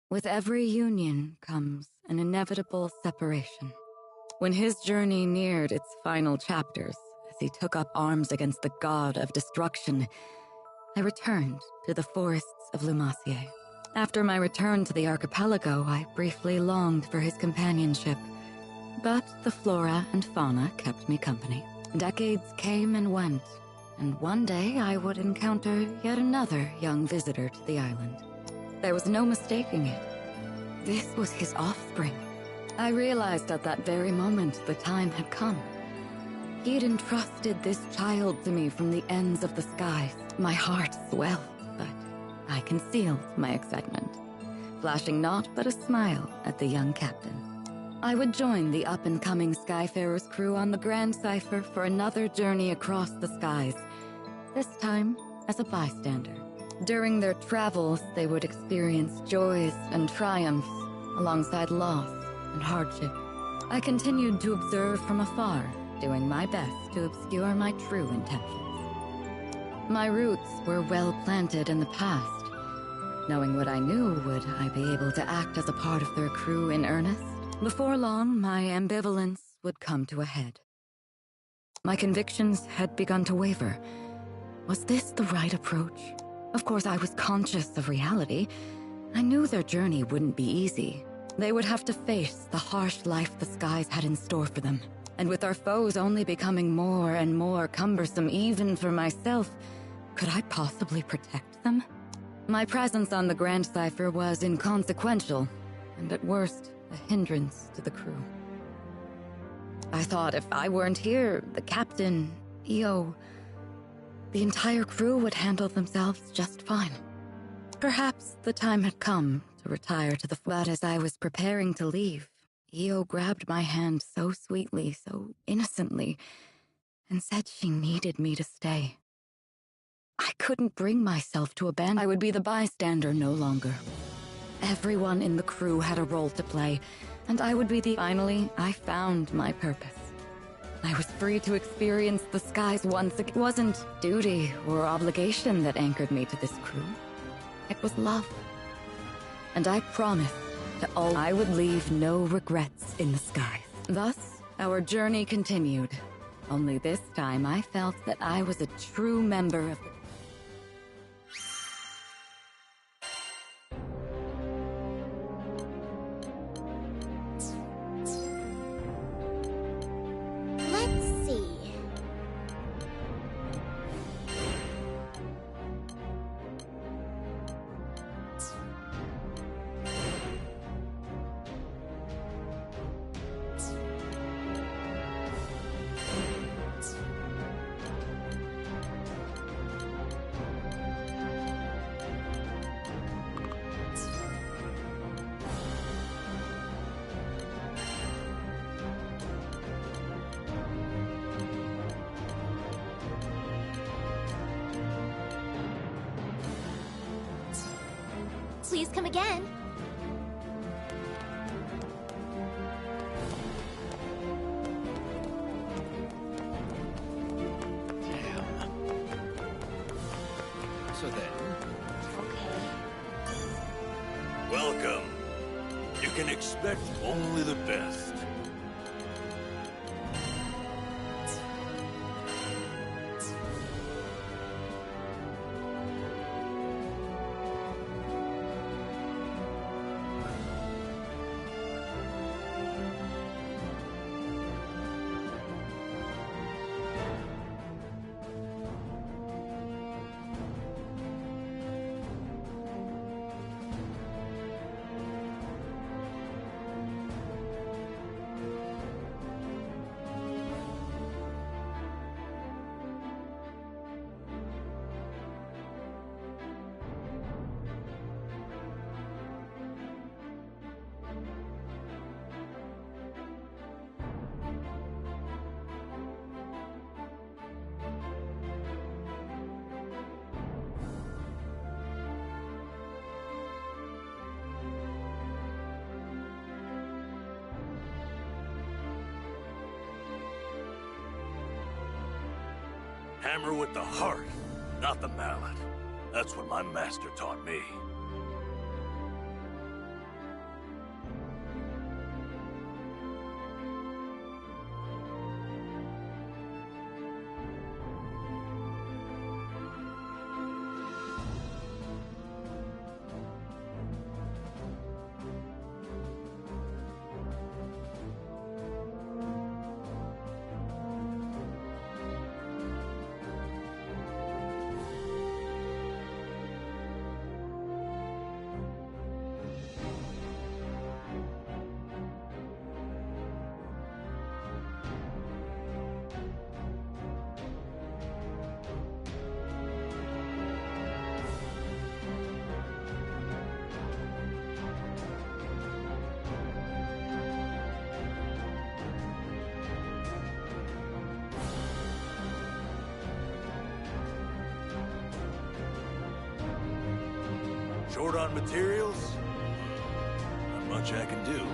With every union comes an inevitable separation. When his journey neared its final chapters, as he took up arms against the god of destruction, I returned to the forests of Lumacier. After my return to the archipelago, I briefly longed for his companionship, but the flora and fauna kept me company. Decades came and went, and one day I would encounter yet another young visitor to the island. There was no mistaking it. This was his offspring. I realized at that very moment the time had come. He had entrusted this child to me from the ends of the skies. My heart swelled, but I concealed my excitement, flashing naught but a smile at the young captain. I would join the up-and-coming Skyfarer's crew on the Grand Cipher for another journey across the skies, this time as a bystander. During their travels, they would experience joys and triumphs, alongside loss and hardship. I continued to observe from afar, doing my best to obscure my true intentions. My roots were well planted in the past. Knowing what I knew, would I be able to act as a part of their crew in earnest? Before long, my ambivalence would come to a head. My convictions had begun to waver. Was this the right approach? Of course, I was conscious of reality. I knew their journey wouldn't be easy. They would have to face the harsh life the skies had in store for them. And with our foes only becoming more and more cumbersome, even for myself, could I possibly protect them? My presence on the Grand Cipher was inconsequential, and at worst, a hindrance to the crew. I thought if I weren't here, the captain, EO, the entire crew would handle themselves just fine. Perhaps the time had come to retire to the flat. As I was preparing to leave, EO grabbed my hand so sweetly, so innocently, and said she needed me to stay. I couldn't bring myself to abandon. I would be the bystander no longer. Everyone in the crew had a role to play, and I would be the... Finally, I found my purpose. I was free to experience the skies once again. It wasn't duty or obligation that anchored me to this crew. It was love. And I promised to all I would leave no regrets in the skies. Thus, our journey continued. Only this time I felt that I was a true member of the... Let's see. Please come again. So then... Welcome. You can expect only the best. Hammer with the heart, not the mallet. That's what my master taught me. Short on materials? Not much I can do.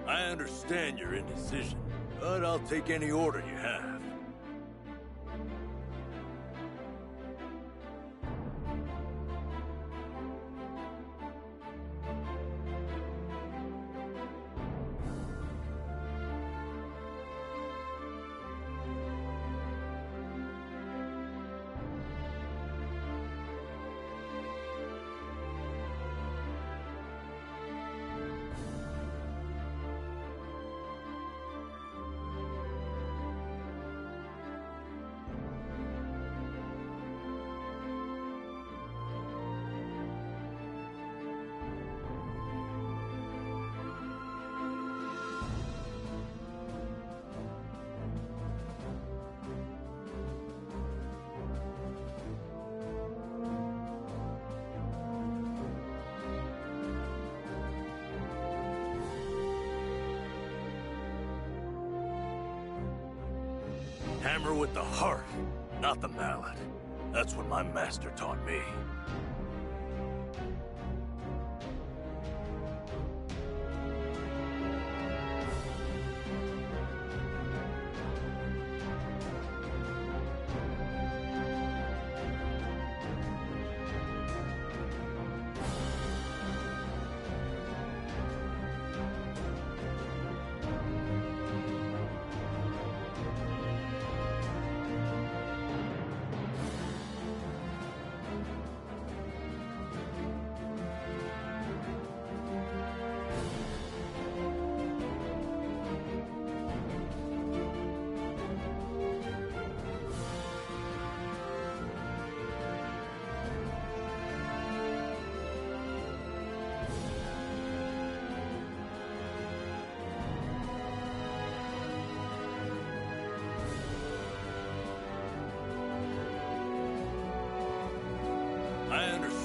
I understand your indecision, but I'll take any order you have. Hammer with the heart, not the mallet. That's what my master taught me.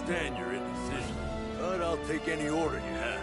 understand your indecision, but I'll take any order you have.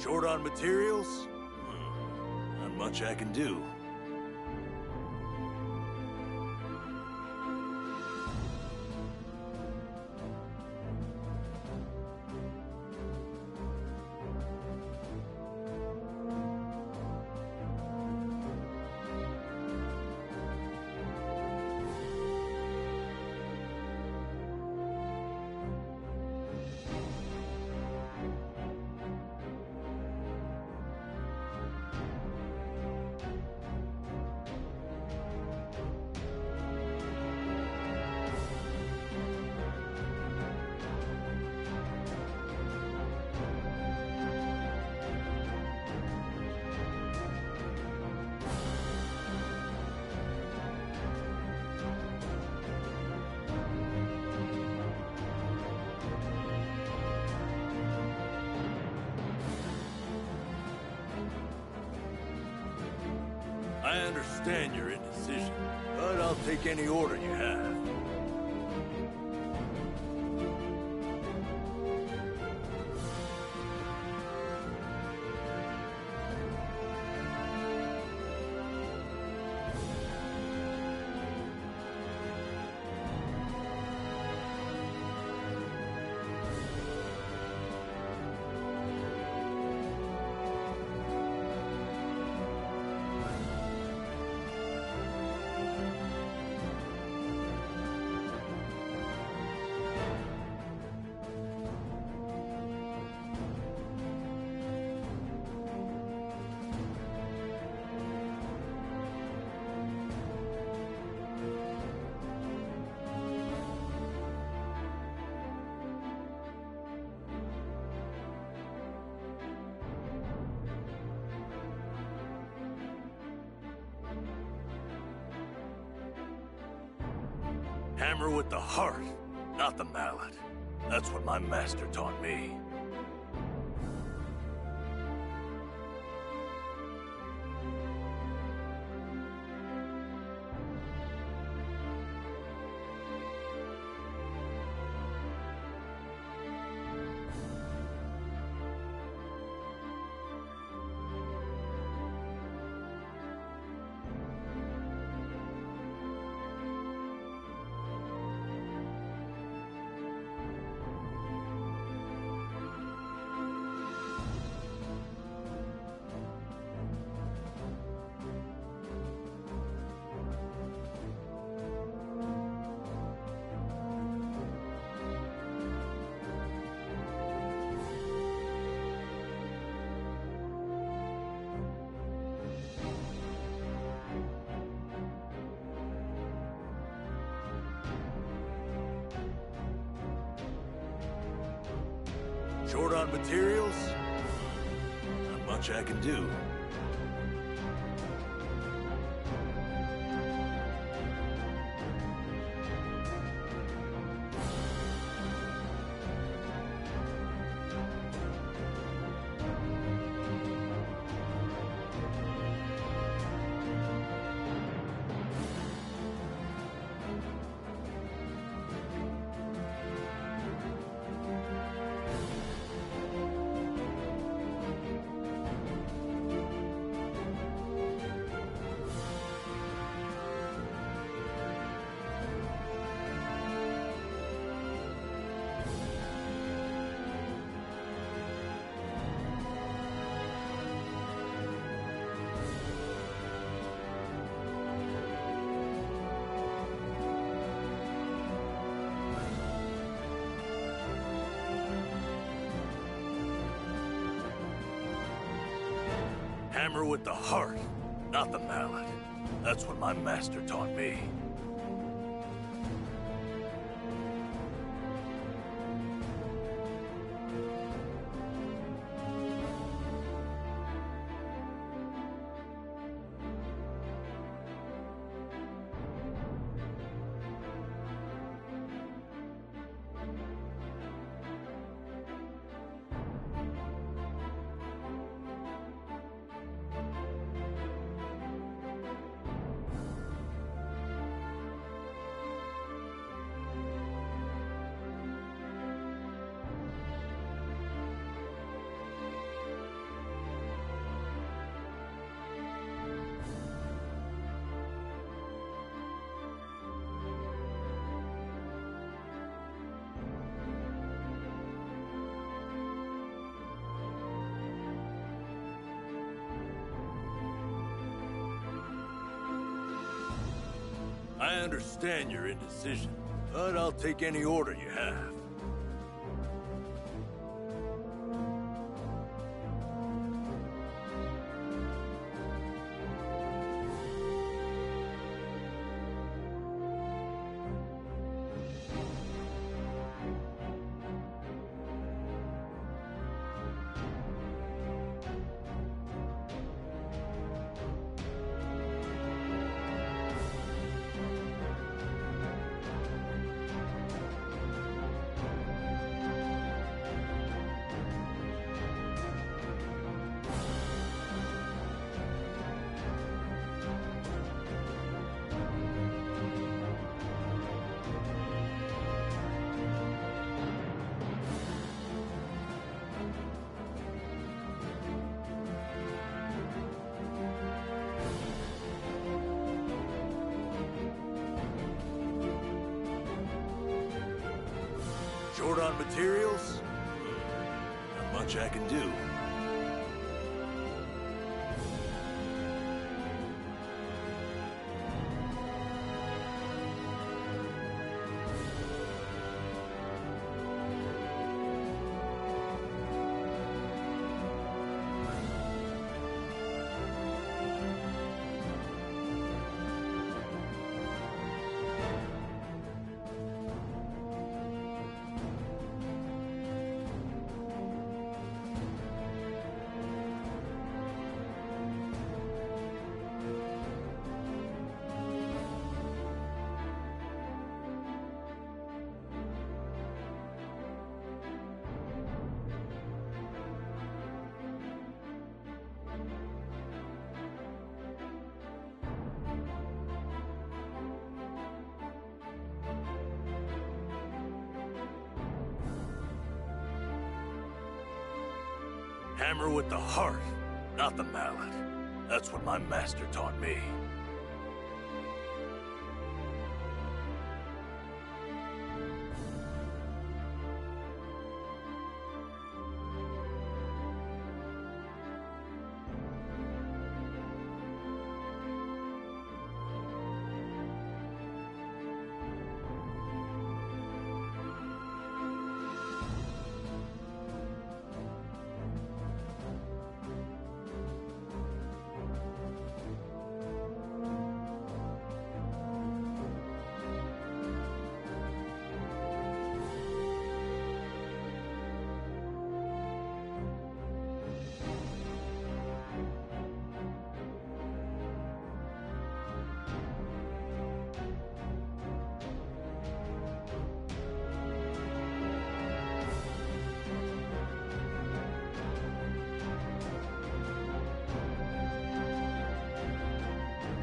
Short on materials? Not much I can do. I understand your indecision, but I'll take any order you have. Hammer with the heart, not the mallet. That's what my master taught me. Short on materials? Not much I can do. Hammer with the heart, not the mallet. That's what my master taught me. I understand your indecision, but I'll take any order you have. Short on materials? Not much I can do. Hammer with the heart, not the mallet. That's what my master taught me.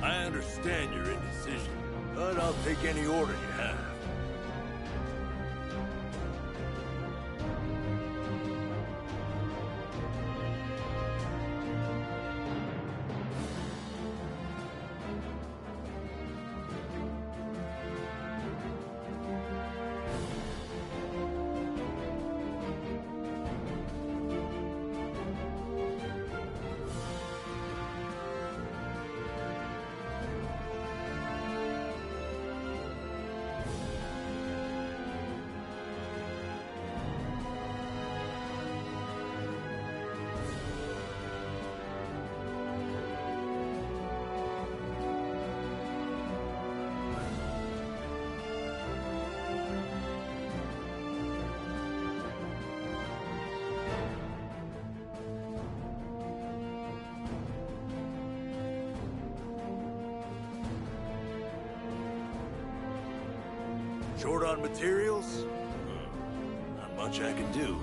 I understand your indecision, but I'll take any order you have. Short on materials? Not much I can do.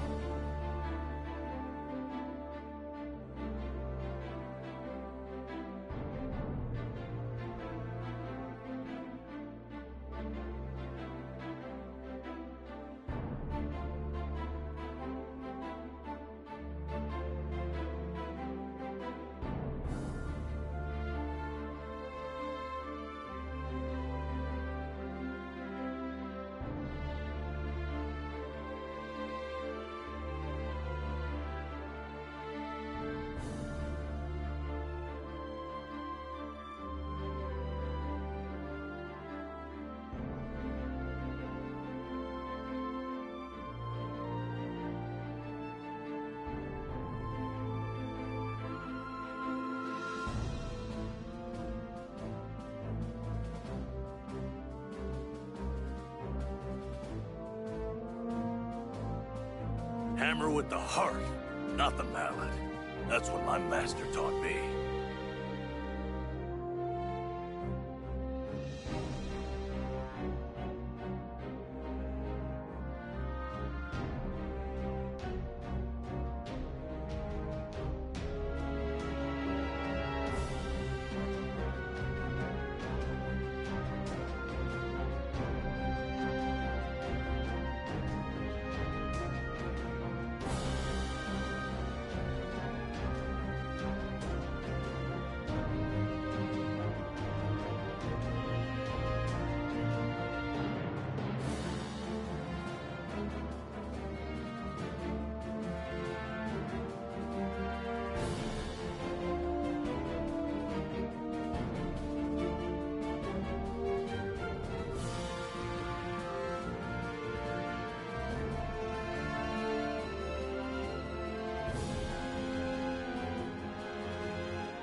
Hammer with the heart, not the mallet. That's what my master taught me.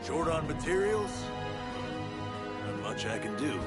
Short on materials? Not much I can do.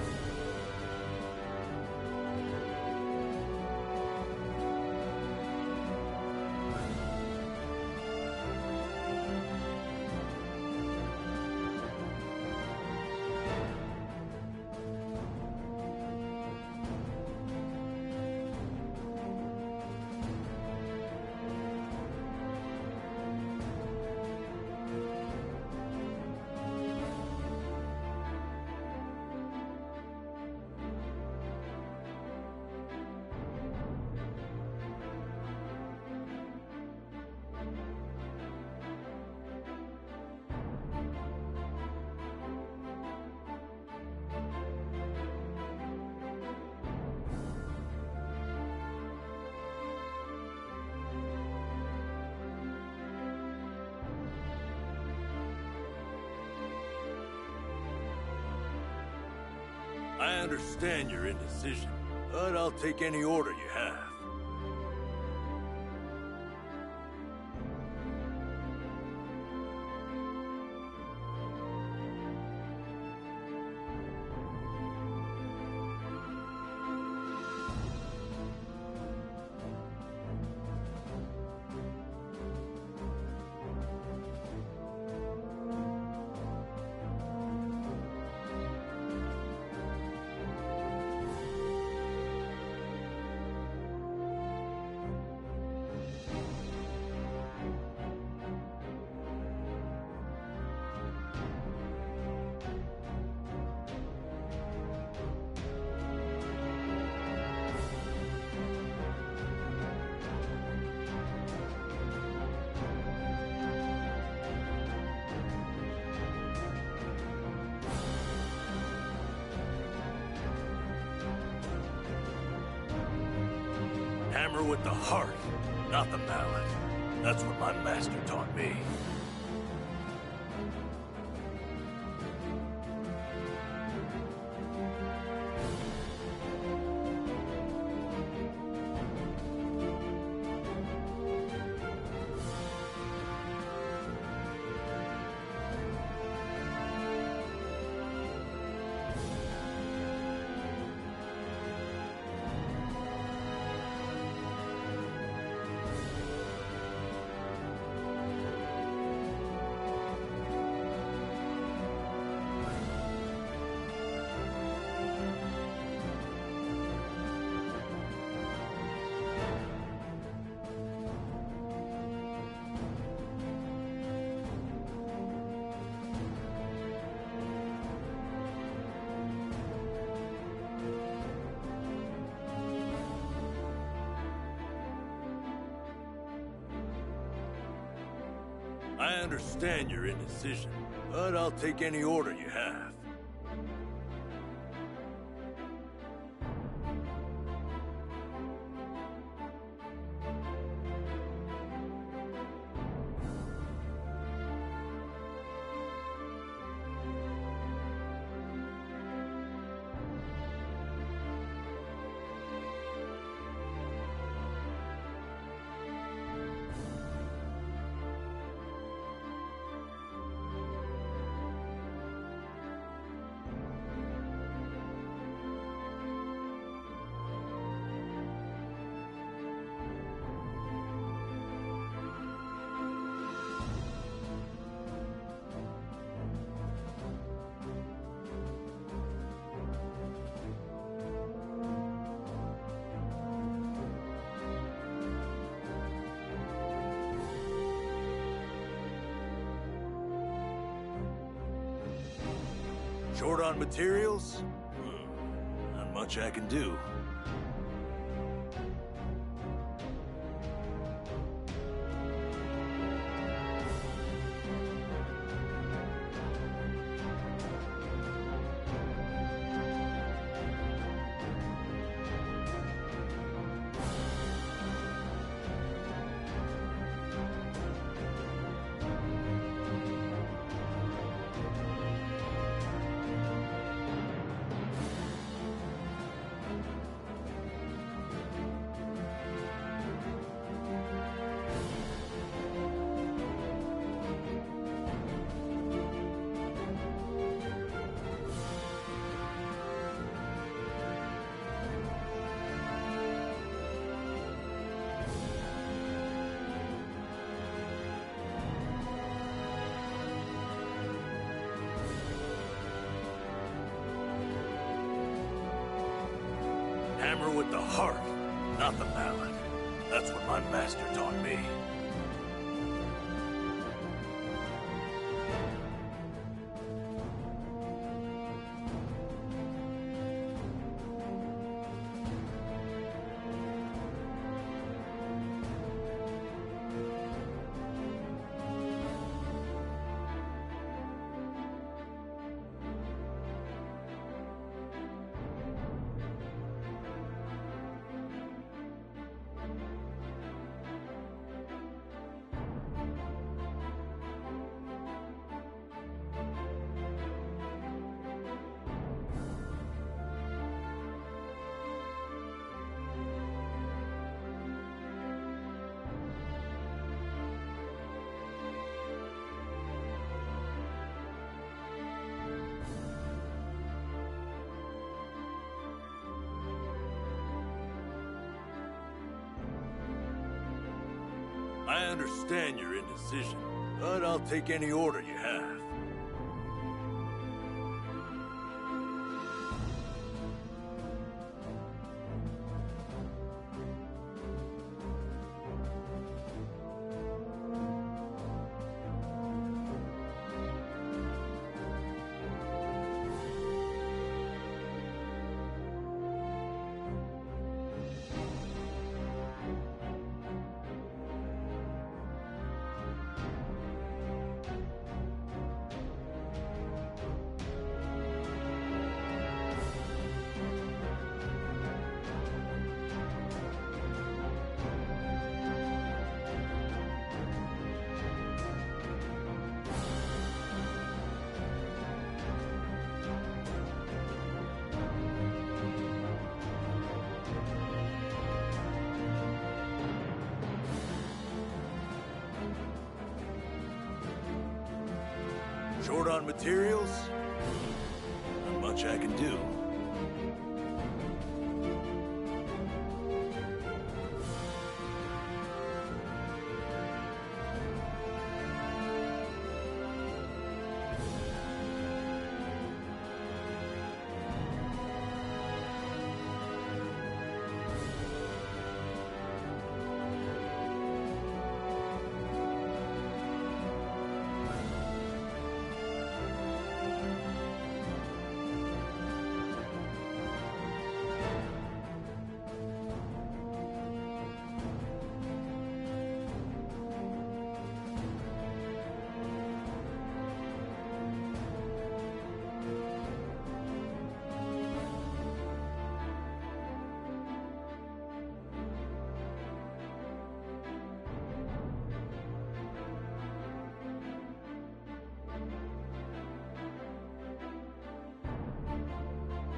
I understand your indecision, but I'll take any order you have. Hammer with the heart, not the mallet. That's what my master taught me. understand your indecision, but I'll take any order you have. Short on materials? Not much I can do. Hammer with the heart, not the mallet. That's what my master taught me. I understand your indecision, but I'll take any order you have. Short on materials? Not much I can do.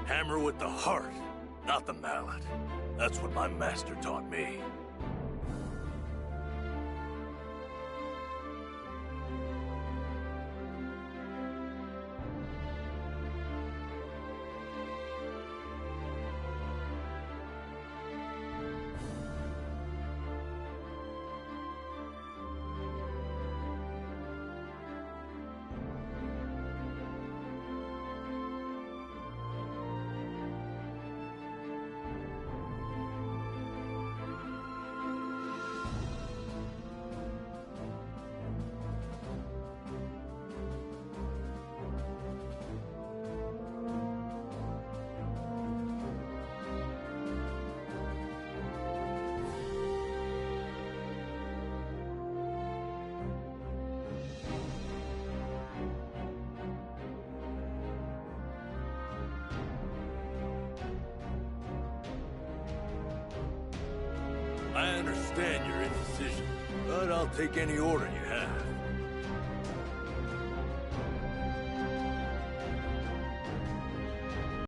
Hammer with the heart, not the mallet. That's what my master taught me. I understand your indecision, but I'll take any order you have.